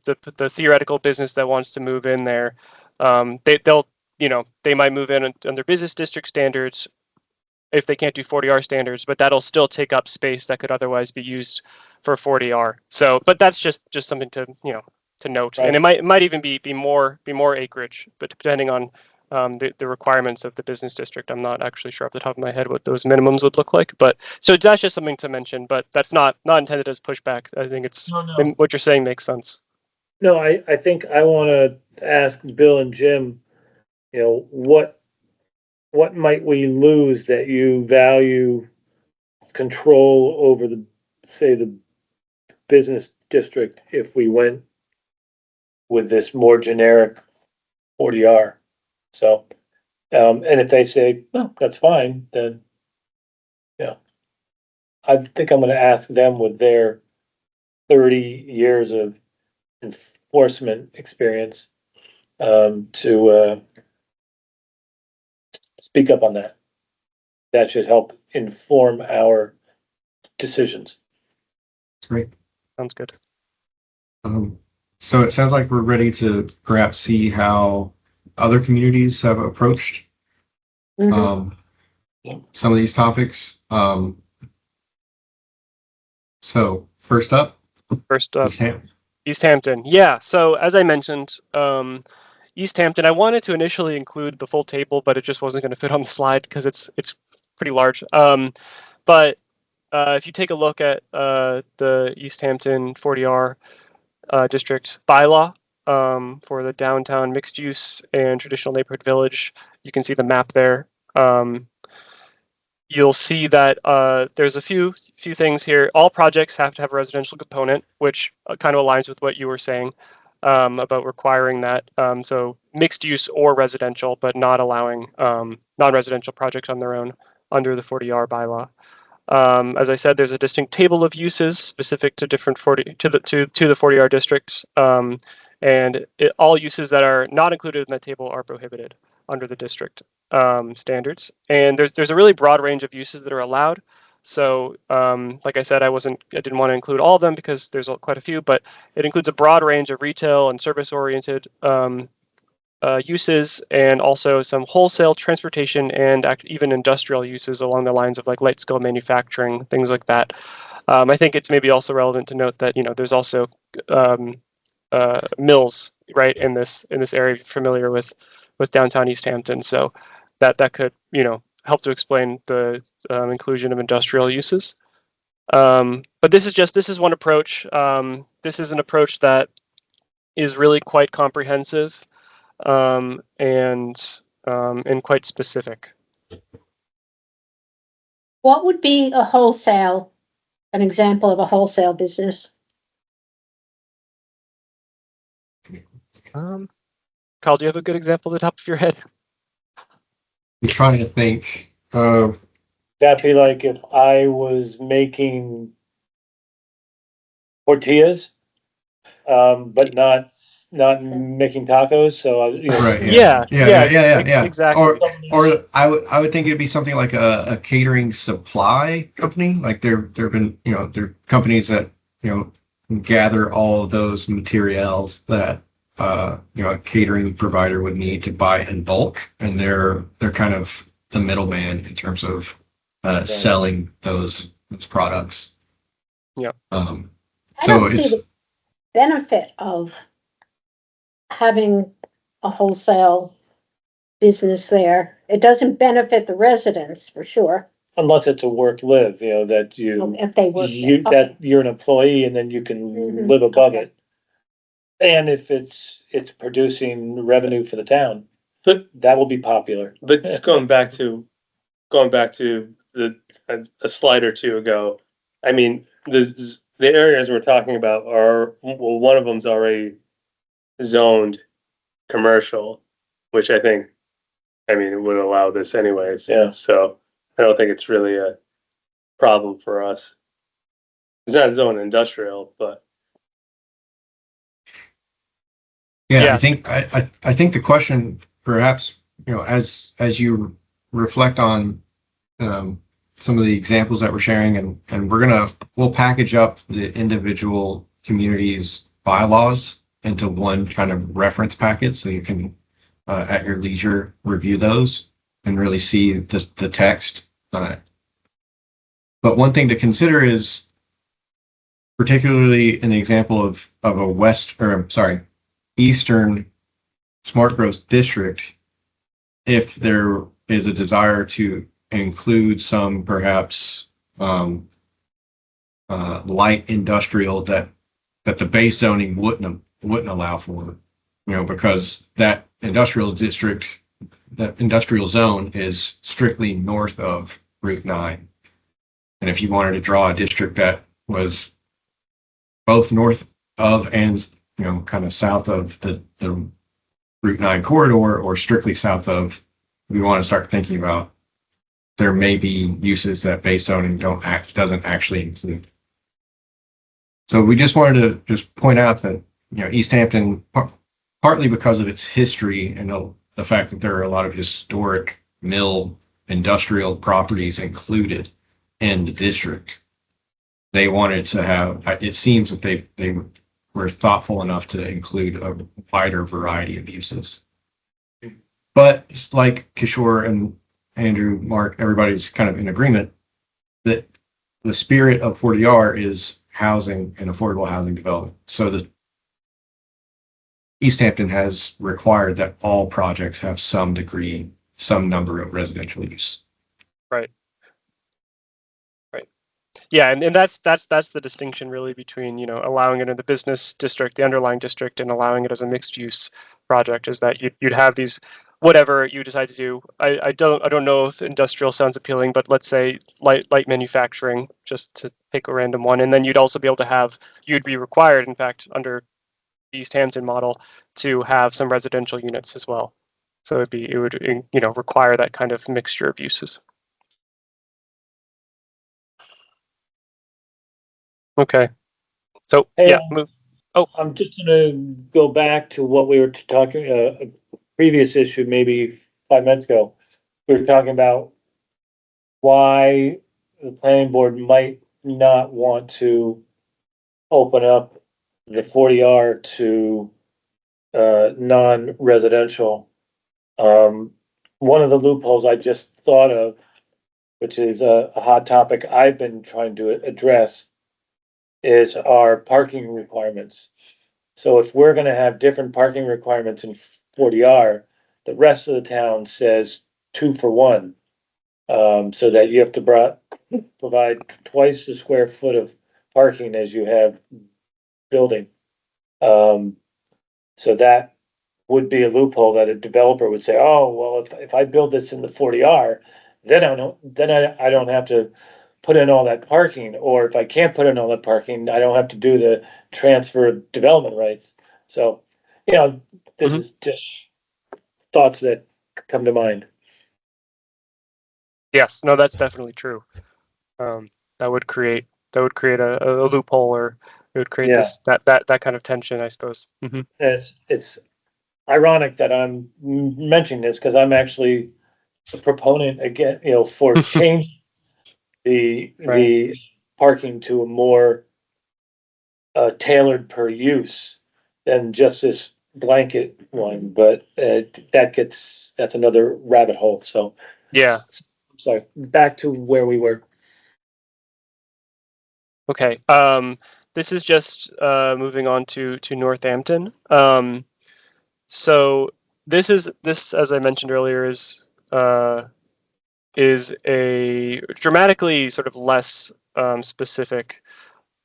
theoretical business that wants to move in there, they might move in under business district standards if they can't do 40R standards, but that'll still take up space that could otherwise be used for 40R. So, but that's just something to note, Right. and it might even be more acreage, but depending on the requirements of the business district. I'm not actually sure off the top of my head what those minimums would look like, but so that's just something to mention. But that's not intended as pushback. I think it's what you're saying makes sense. No, I think I want to ask Bill and Jim, what might we lose that you value control over the business district if we went with this more generic 40R? So, and if they say, no, that's fine, then, I think I'm going to ask them, with their 30 years of enforcement experience, to speak up on that. That should help inform our decisions. That's great. Sounds good. So it sounds like we're ready to perhaps see how other communities have approached some of these topics. So first up, East Hampton. Yeah. So as I mentioned, East Hampton, I wanted to initially include the full table, but it just wasn't going to fit on the slide because it's pretty large. But if you take a look at the East Hampton 40R district bylaw for the downtown mixed use and traditional neighborhood village, you can see the map there. You'll see that there's a few things here. All projects have to have a residential component, which kind of aligns with what you were saying about requiring that. So mixed use or residential, but not allowing non-residential projects on their own under the 40R bylaw. As I said, there's a distinct table of uses specific to different to the 40R districts, and all uses that are not included in that table are prohibited under the district standards. And there's a really broad range of uses that are allowed. So, like I said, I didn't want to include all of them because there's quite a few, but it includes a broad range of retail and service-oriented uses, and also some wholesale, transportation, and even industrial uses along the lines of like light scale manufacturing, things like that. I think it's maybe also relevant to note that there's also mills right in this area. Familiar with downtown East Hampton, so that could help to explain the inclusion of industrial uses. But this is one approach. This is an approach that is really quite comprehensive and quite specific. What would be an example of a wholesale business? Carl, do you have a good example at the top of your head? I'm trying to think. That'd be like if I was making tortillas, but not making tacos. So Right. Yeah. Exactly. Or I would think it'd be something like a catering supply company. Like there have been, there are companies that, gather all of those materials that, a catering provider would need to buy in bulk. And they're kind of the middleman in terms of, selling those products. Yeah. I don't see the benefit of having a wholesale business there. It doesn't benefit the residents for sure. unless it's a work live, that If they work you there. that you're an employee and then you can Mhm. live above Okay. it. And if it's producing revenue for the town, But that will be popular. But just going back to a slide or two ago, I mean, the areas we're talking about are, well, one of them's already zoned commercial, which I think, I mean, it would allow this anyways. Yeah. So I don't think it's really a problem for us. It's not zoned industrial, but Yeah, I think the question, perhaps, as you reflect on some of the examples that we're sharing, and we'll package up the individual communities' bylaws into one kind of reference packet, so you can at your leisure review those and really see the text. But one thing to consider is, particularly in the example of a Eastern Smart Growth District, if there is a desire to include some perhaps light industrial that the base zoning wouldn't allow for, because that industrial district, that industrial zone is strictly north of Route 9. And if you wanted to draw a district that was both north of and kind of south of the Route 9 corridor, or strictly south of, we want to start thinking about, there may be uses that base zoning doesn't actually include. So we just wanted to just point out that, East Hampton, partly because of its history and the fact that there are a lot of historic mill industrial properties included in the district, they wanted to have, it seems that they were thoughtful enough to include a wider variety of uses. But like Kishore and Andrew, Mark, everybody's kind of in agreement that the spirit of 40R is housing and affordable housing development. So the East Hampton has required that all projects have some number of residential use. Right. Yeah, and that's the distinction really between, allowing it in the business district, the underlying district, and allowing it as a mixed use project, is that you'd have these, whatever you decide to do. I don't know if industrial sounds appealing, but let's say light manufacturing, just to pick a random one. And then you'd also be able to you'd be required, in fact, under the East Hampton model, to have some residential units as well. So it would require that kind of mixture of uses. Okay. So Hey, yeah, move. I'm just gonna go back to what we were talking, a previous issue, maybe 5 minutes ago. We were talking about why the planning board might not want to open up the 40R to non-residential. One of the loopholes I just thought of, which is a hot topic I've been trying to address, is our parking requirements. So if we're gonna have different parking requirements in 40R, the rest of the town says 2 for 1. So that you have to provide twice the square foot of parking as you have building. So that would be a loophole that a developer would say, oh, well, if I build this in the 40R, then I don't have to put in all that parking, or if I can't put in all that parking, I don't have to do the transfer of development rights. So, this is just thoughts that come to mind. Yes, no, that's definitely true. That would create a loophole, or it would create Yeah. that kind of tension, I suppose. And it's ironic that I'm mentioning this because I'm actually a proponent again, for change the parking to a more tailored per use than just this blanket one. But that's another rabbit hole. So Yeah. sorry, back to where we were. Okay. This is just moving on to Northampton. So this, as I mentioned earlier, is a dramatically sort of less specific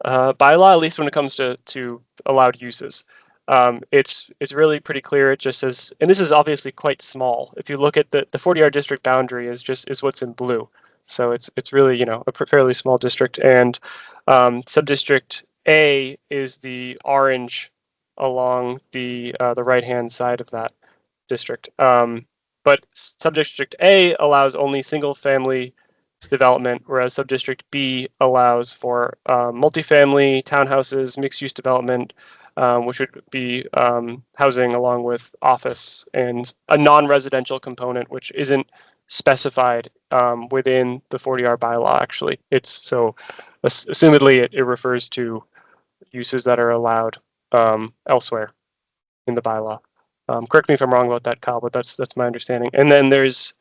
bylaw, at least when it comes to allowed uses. It's really pretty clear. It just says, and this is obviously quite small. If you look at the 40R district boundary is what's in blue. So it's really, a fairly small district, and subdistrict A is the orange along the right-hand side of that district. But subdistrict A allows only single-family development, whereas subdistrict B allows for multifamily, townhouses, mixed-use development, which would be housing along with office, and a non-residential component, which isn't specified within the 40R bylaw. Actually, it's so assumedly it refers to uses that are allowed elsewhere in the bylaw. Correct me if I'm wrong about that, Kyle, but that's my understanding. And then there's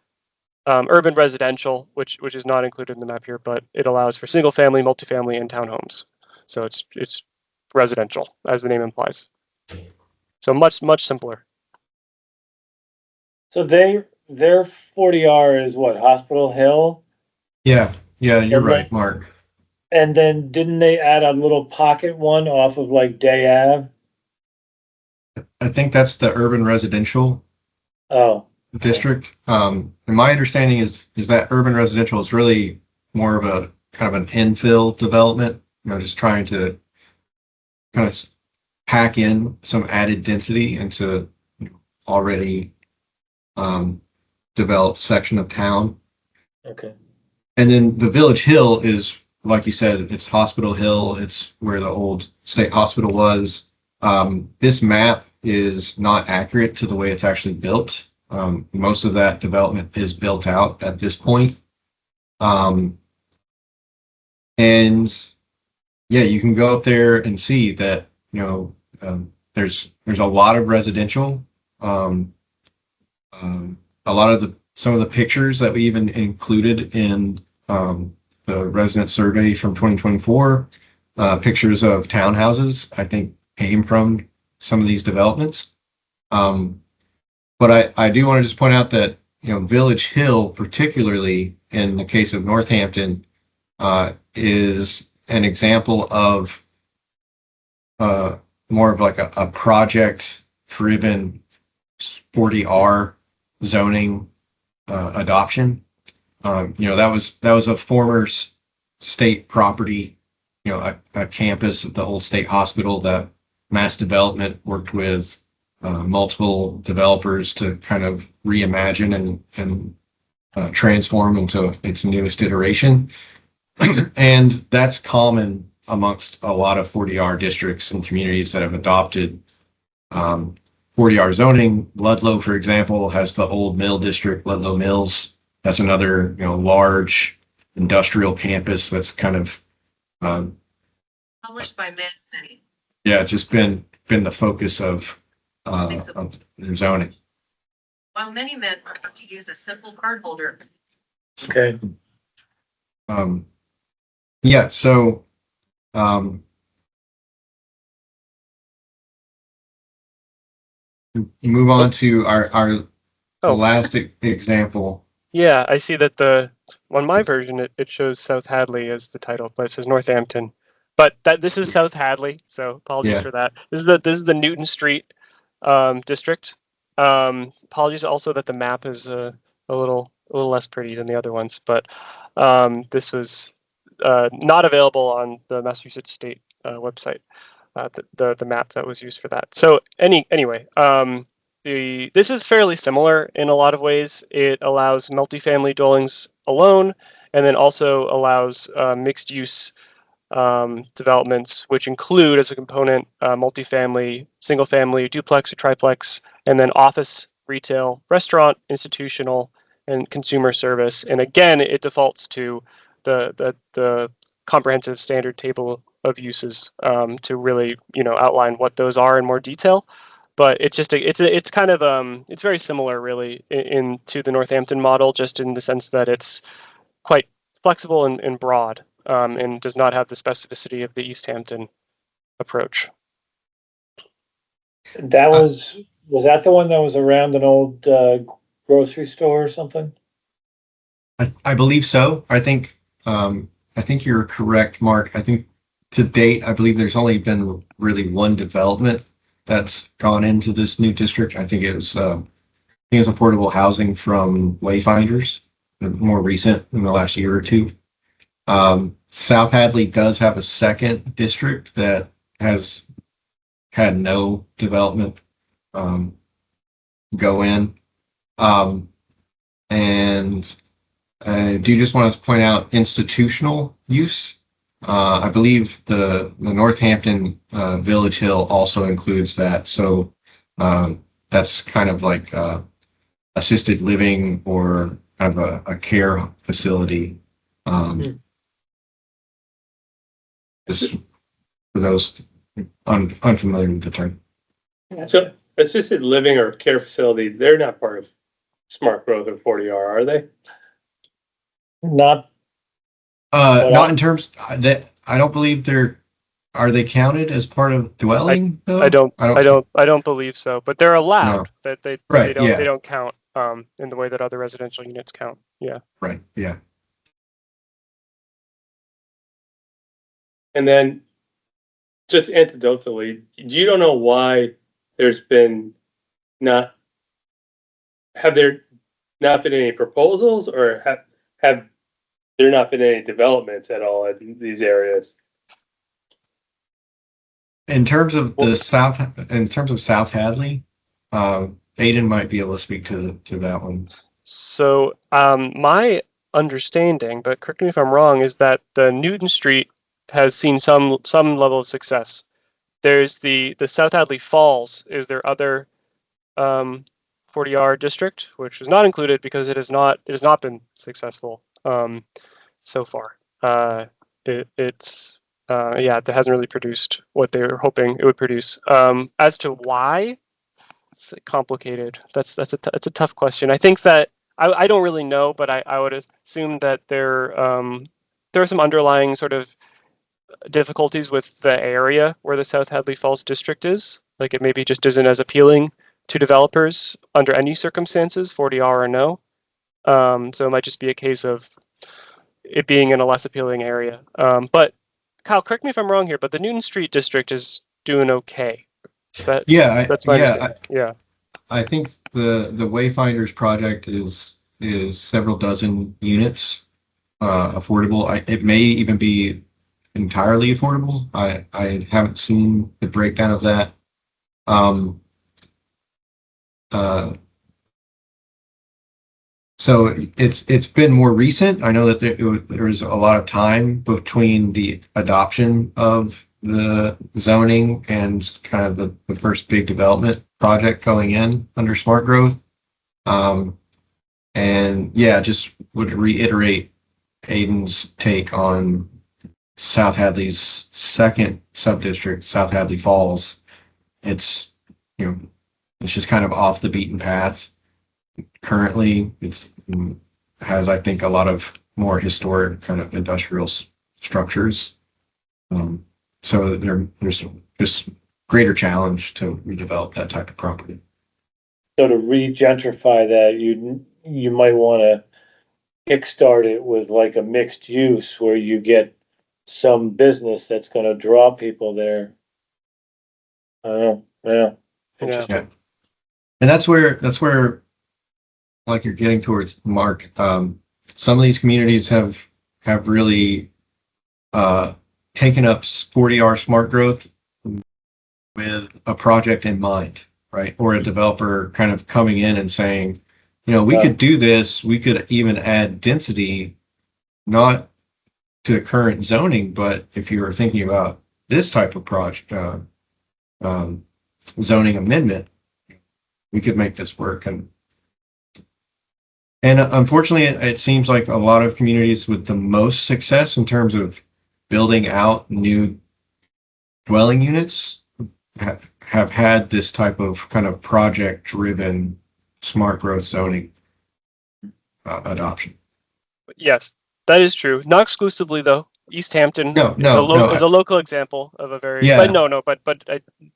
urban residential, which is not included in the map here, but it allows for single family, multifamily, and townhomes. So it's residential, as the name implies. So much simpler. So their 40R is what, Hospital Hill? Yeah, you're And right, Mark. And then didn't they add a little pocket one off of like Day Ave? I think that's the urban residential Oh, district. And my understanding is that urban residential is really more of a kind of an infill development, just trying to kind of pack in some added density into already developed section of town. okay. And then the Village Hill is, like you said, it's Hospital Hill. It's where the old state hospital was. This map is not accurate to the way it's actually built. Most of that development is built out at this point. And yeah, you can go up there and see that, there's a lot of residential. A lot of some of the pictures that we even included in the resident survey from 2024, pictures of townhouses, I think came from some of these developments. But I do want to just point out that, Village Hill, particularly in the case of Northampton, is an example of more of like a project-driven 40R zoning adoption. That was a former state property, a campus of the old state hospital that Mass Development worked with multiple developers to kind of reimagine and transform into its newest iteration. And that's common amongst a lot of 40R districts and communities that have adopted 40R zoning. Ludlow, for example, has the Old Mill District, Ludlow Mills. That's another, large industrial campus that's kind of published by many. Yeah, just been the focus of their zoning. While many men prefer to use a simple card holder. Okay. Yeah, so move on to our last example. Yeah, I see that the on my version, it shows South Hadley as the title, but it says Northampton. But this is South Hadley, so apologies Yeah. for that. This is the Newton Street district. Apologies also that the map is a little less pretty than the other ones, but this was not available on the Massachusetts State website. The map that was used for that. So anyway, this is fairly similar in a lot of ways. It allows multifamily dwellings alone, and then also allows mixed use developments, which include as a component multifamily, single family, duplex or triplex, and then office, retail, restaurant, institutional, and consumer service. And again, it defaults to the comprehensive standard table of uses to really outline what those are in more detail. But it's just it's kind of it's very similar really to the Northampton model, just in the sense that it's quite flexible and broad, and does not have the specificity of the East Hampton approach. That was that the one that was around an old grocery store or something? I believe so. I think you're correct, Mark. I think to date, I believe there's only been really one development that's gone into this new district. I think it was affordable housing from Wayfinders, more recent in the last year or two. South Hadley does have a second district that has had no development go in. And I do just want to point out institutional use. I believe the Northampton Village Hill also includes that. So that's kind of like assisted living or kind of a care facility. Just for those unfamiliar with the term. So assisted living or care facility, they're not part of smart growth or 40R, are they? Not Not in terms that I don't believe are they counted as part of dwelling though? I don't believe so, but they're allowed. No. That Right, yeah. they don't count in the way that other residential units count. Yeah. Right. Yeah. And then just anecdotally, you don't know why there's been have there not been any proposals, or have there not been any developments at all in these areas? In terms of South Hadley, Aiden might be able to speak to that one. So my understanding, but correct me if I'm wrong, is that the Newton Street has seen some level of success. There's the South Hadley Falls is their other 40R district, which was not included because it has not been successful so far. It hasn't really produced what they were hoping it would produce. As to why, it's complicated. That's a tough question. I think that I don't really know, but I would assume that there are some underlying sort of difficulties with the area where the South Hadley Falls district is. Like, it maybe just isn't as appealing to developers under any circumstances, 40R or no. So it might just be a case of it being in a less appealing area. But Kyle, correct me if I'm wrong here, but the Newton Street district is doing okay. That's my understanding. Yeah. I think the Wayfinders project is several dozen units affordable. It may even be entirely affordable. I haven't seen the breakdown of that. So it's been more recent. I know that there was a lot of time between the adoption of the zoning and kind of the first big development project going in under smart growth. And yeah, just would reiterate Aiden's take on South Hadley's second subdistrict, South Hadley Falls. It's just kind of off the beaten path. Currently, it has, I think, a lot of more historic kind of industrial structures. So there's just greater challenge to redevelop that type of property. So to re-gentrify that, you might want to kickstart it with like a mixed use where you get some business that's gonna draw people there. I don't know, yeah. Interesting. Yeah. And that's where like you're getting towards, Mark. Some of these communities have really taken up 40R smart growth with a project in mind, right? Or a developer kind of coming in and saying, we could do this. We could even add density, not to current zoning, but if you were thinking about this type of project, zoning amendment, we could make this work. And unfortunately, it seems like a lot of communities with the most success in terms of building out new dwelling units have had this type of kind of project-driven smart growth zoning adoption. Yes, that is true. Not exclusively though. East Hampton is a local example of a very, but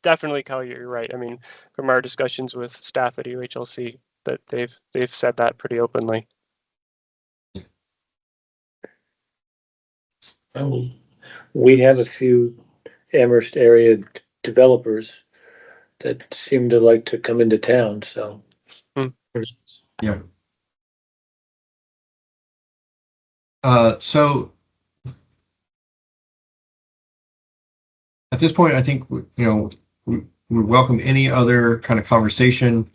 definitely, Kyle, you're right. I mean, from our discussions with staff at UHLC, that they've said that pretty openly. We have a few Amherst area developers that seem to like to come into town, so. Yeah. So at this point, I think we welcome any other kind of conversation,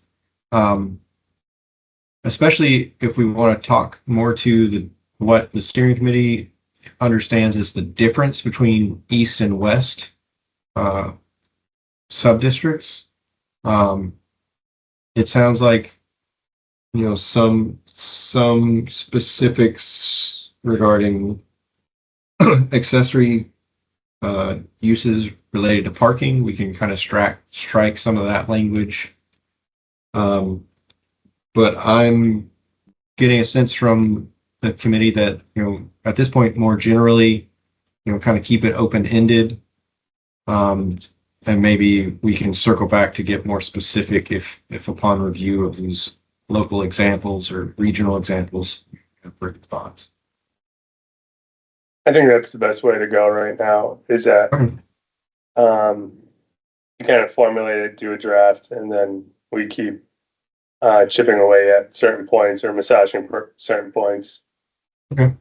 especially if we want to talk more to what the steering committee understands is the difference between east and west subdistricts. It sounds like some specifics regarding accessory uses related to parking. We can kind of strike some of that language. But I'm getting a sense from the committee that, at this point, more generally, kind of keep it open-ended. And maybe we can circle back to get more specific if upon review of these local examples or regional examples, have further thoughts. I think that's the best way to go right now, is that you kind of formulate it, do a draft, and then we keep chipping away at certain points or massaging certain points. Okay.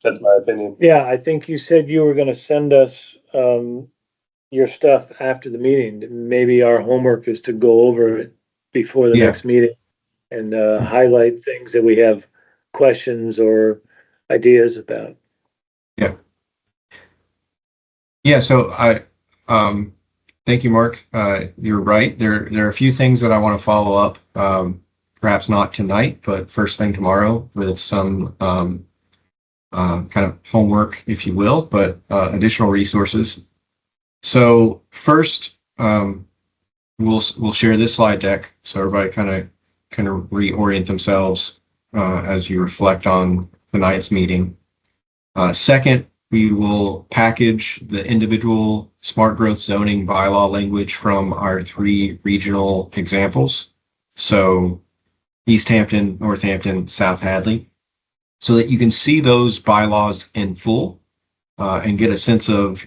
That's my opinion. Yeah, I think you said you were gonna send us your stuff after the meeting. Maybe our homework is to go over it before the next meeting and highlight things that we have questions or ideas about. Yeah, so I thank you, Mark. You're right. There are a few things that I want to follow up, perhaps not tonight, but first thing tomorrow with some kind of homework, if you will, but additional resources. So first, we'll share this slide deck so everybody kind of reorient themselves as you reflect on tonight's meeting. Second, we will package the individual smart growth zoning bylaw language from our 3 regional examples. So East Hampton, Northampton, South Hadley, so that you can see those bylaws in full and get a sense of,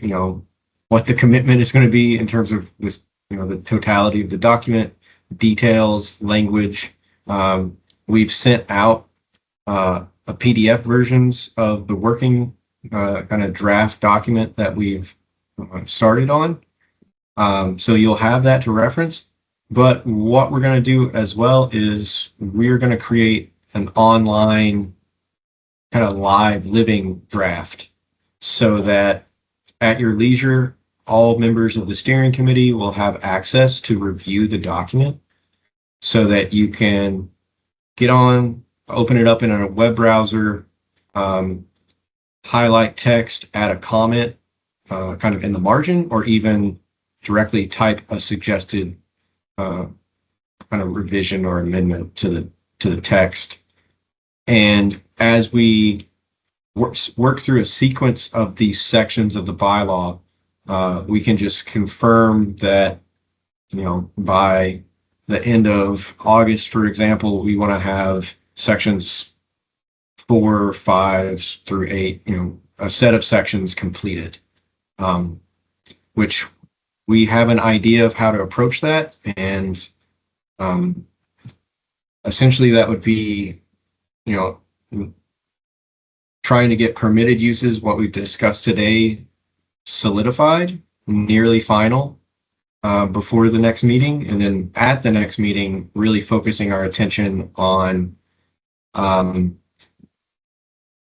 what the commitment is going to be in terms of this, the totality of the document, details, language. We've sent out a PDF versions of the working kind of draft document that we've started on. So you'll have that to reference. But what we're going to do as well is we're going to create an online kind of live living draft so that at your leisure, all members of the steering committee will have access to review the document so that you can get on, open it up in a web browser, highlight text, add a comment kind of in the margin, or even directly type a suggested kind of revision or amendment to the text. And as we work through a sequence of these sections of the bylaw, we can just confirm that, by the end of August, for example, we want to have sections 4, 5 through 8, a set of sections completed, which we have an idea of how to approach that. And essentially that would be, trying to get permitted uses, what we've discussed today, solidified, nearly final, before the next meeting. And then at the next meeting, really focusing our attention on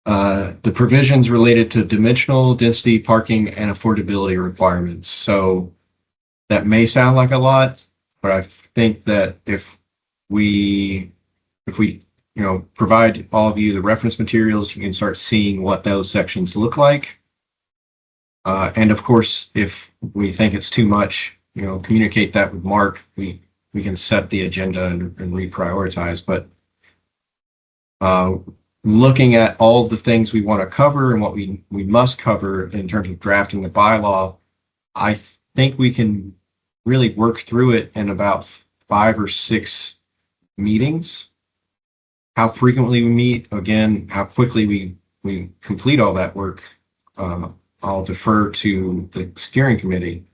the provisions related to dimensional, density, parking, and affordability requirements. So that may sound like a lot, but I think that if we provide all of you the reference materials, you can start seeing what those sections look like. And of course, if we think it's too much, communicate that with Mark. We can set the agenda and reprioritize. But looking at all of the things we want to cover and what we must cover in terms of drafting the bylaw, I think we can really work through it in about 5 or 6 meetings. How frequently we meet, again, how quickly we complete all that work, I'll defer to the steering committee.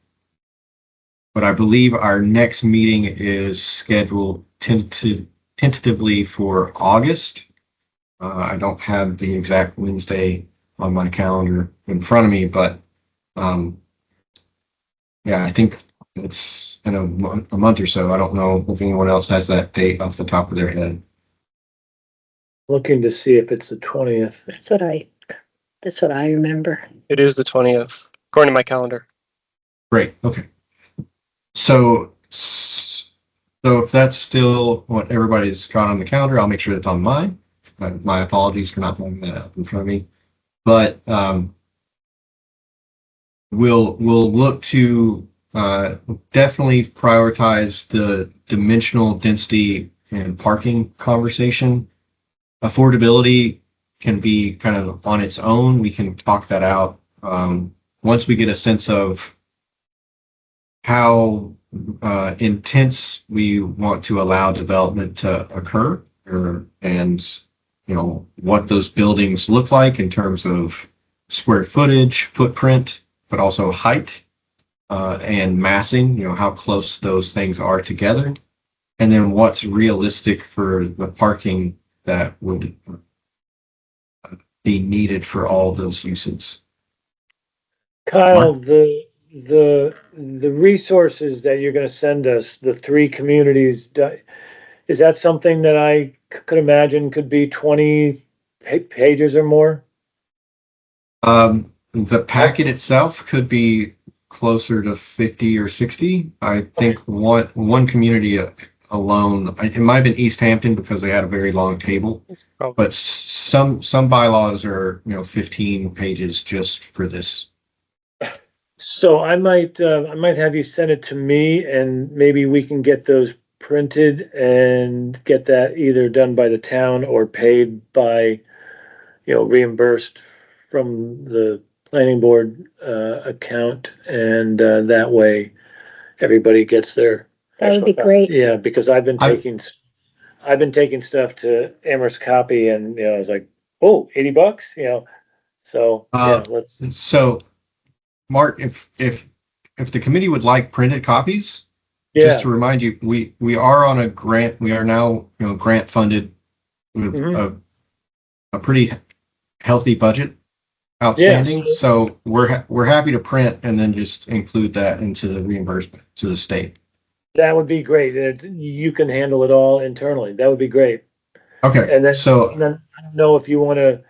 But I believe our next meeting is scheduled tentatively for August. I don't have the exact Wednesday on my calendar in front of me, but yeah, I think it's in a month or so. I don't know if anyone else has that date off the top of their head. Looking to see if it's the 20th. That's what I remember. It is the 20th, according to my calendar. Great. Okay. So if that's still what everybody's got on the calendar, I'll make sure that's on mine. My apologies for not pulling that up in front of me. But we'll look to definitely prioritize the dimensional density and parking conversation. Affordability can be kind of on its own. We can talk that out once we get a sense of how intense we want to allow development to occur, and what those buildings look like in terms of square footage, footprint, but also height and massing. How close those things are together, and then what's realistic for the parking that would be needed for all of those uses. Kyle, the resources that you're going to send us, the 3 communities, is that something that I could imagine could be 20 pages or more? The packet itself could be closer to 50 or 60. I think one community alone, it might have been East Hampton because they had a very long table, but some bylaws are 15 pages just for this. So I might have you send it to me, and maybe we can get those printed and get that either done by the town or paid by, reimbursed from the planning board account, and that way everybody gets their. That would be great. Yeah, because I've been taking stuff to Amherst Copy, and I was like, oh, $80, So yeah, let's. So, Mark, if the committee would like printed copies, Yeah. just to remind you, we are on a grant. We are now grant funded with a pretty healthy budget outstanding. Yes. So we're happy to print and then just include that into the reimbursement to the state. That would be great. You can handle it all internally. That would be great. Okay. And then I don't know if you want to,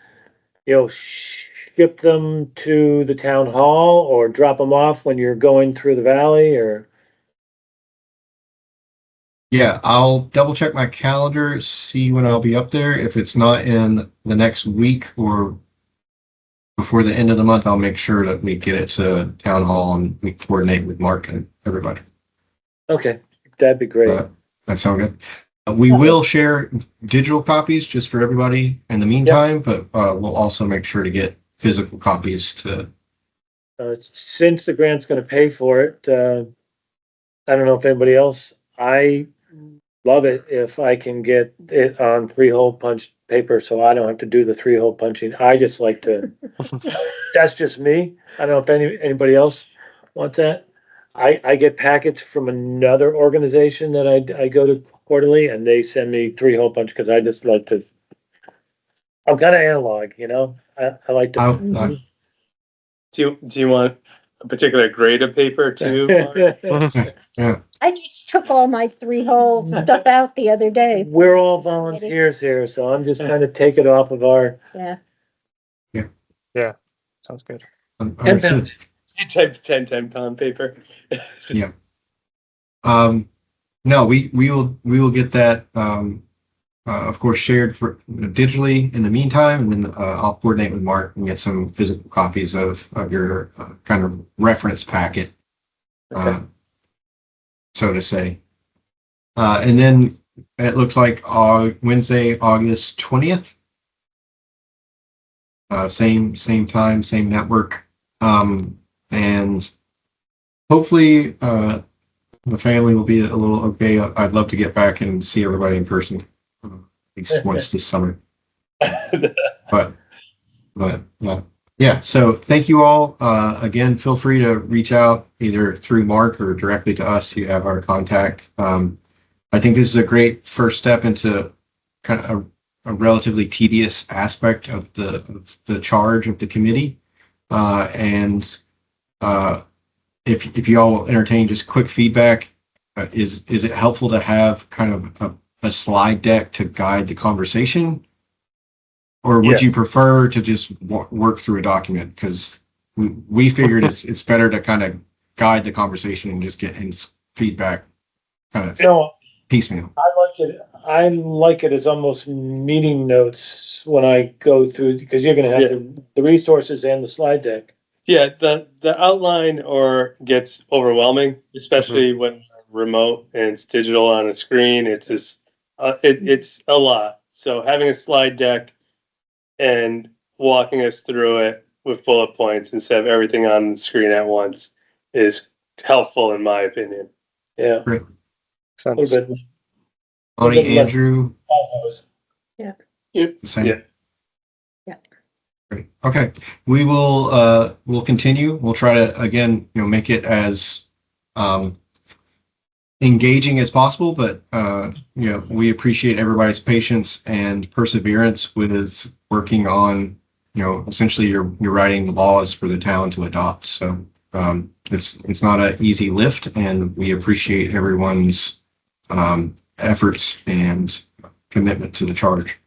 ship them to the town hall or drop them off when you're going through the valley, or. Yeah, I'll double check my calendar, see when I'll be up there. If it's not in the next week or before the end of the month, I'll make sure that we get it to town hall and we coordinate with Mark and everybody. Okay, that'd be great. That sound good? We will share digital copies just for everybody in the meantime, but we'll also make sure to get physical copies to. Since the grant's going to pay for it, I don't know if anybody else. I love it if I can get it on 3-hole punch paper, so I don't have to do the 3-hole punching. I just like to, that's just me. I don't know if anybody else wants that. I get packets from another organization that I go to quarterly, and they send me 3-hole punch, because I just like to, I'm kind of analog, you know? I like to. I- Do you want a particular grade of paper too? Mark? I just took all my 3-hole stuff out the other day. We're all volunteers here, so I'm just trying to take it off of our. Yeah. Sounds good. Understood. Type 10-pound paper. No, we will get that, of course, shared for digitally in the meantime, and then I'll coordinate with Mark and get some physical copies of your kind of reference packet, so to say. And then it looks like Wednesday, August 20th. Same time, same network, and hopefully the family will be a little okay. I'd love to get back and see everybody in person at least once this summer. But yeah. So thank you all. Again, feel free to reach out either through Mark or directly to us. You have our contact. I think this is a great first step into kind of a relatively tedious aspect of the charge of the committee. And if you all will entertain just quick feedback, is it helpful to have kind of a slide deck to guide the conversation? Or would you Yes. prefer to just work through a document? Because we figured it's better to kind of guide the conversation and just get feedback kind of You know, piecemeal. I like it as almost meeting notes when I go through, because you're gonna have the resources and the slide deck. Yeah, the outline or gets overwhelming, especially when remote and it's digital on a screen. It's just it's a lot. So having a slide deck and walking us through it with bullet points instead of everything on the screen at once is helpful in my opinion. Yeah. Makes A sense. little bit. Bonnie, Good luck. Andrew, Yep. the same. Yeah. Great. Okay. We will we'll continue. We'll try to again, make it as engaging as possible, but we appreciate everybody's patience and perseverance with working on, essentially you're writing the laws for the town to adopt. So it's not an easy lift, and we appreciate everyone's efforts and commitment to the charge.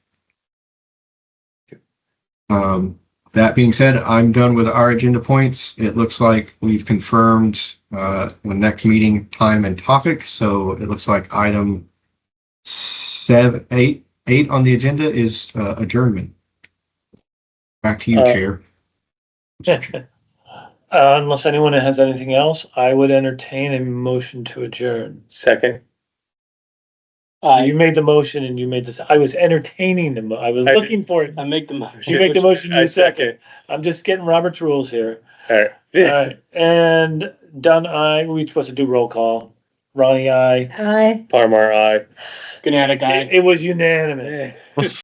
That being said, I'm done with our agenda points. It looks like we've confirmed the next meeting time and topic. So it looks like item 8 on the agenda is adjournment. Back to you, Chair. Unless anyone has anything else, I would entertain a motion to adjourn. Second. So you made the motion and you made this, I was entertaining I was looking for it. I make the motion. You make the motion, I you second. second. I'm just getting Robert's rules here. All right. Alright, and Dunn, we supposed to do roll call. Ronnie, Aye. Parmar, aye. Good night, guy. It was unanimous.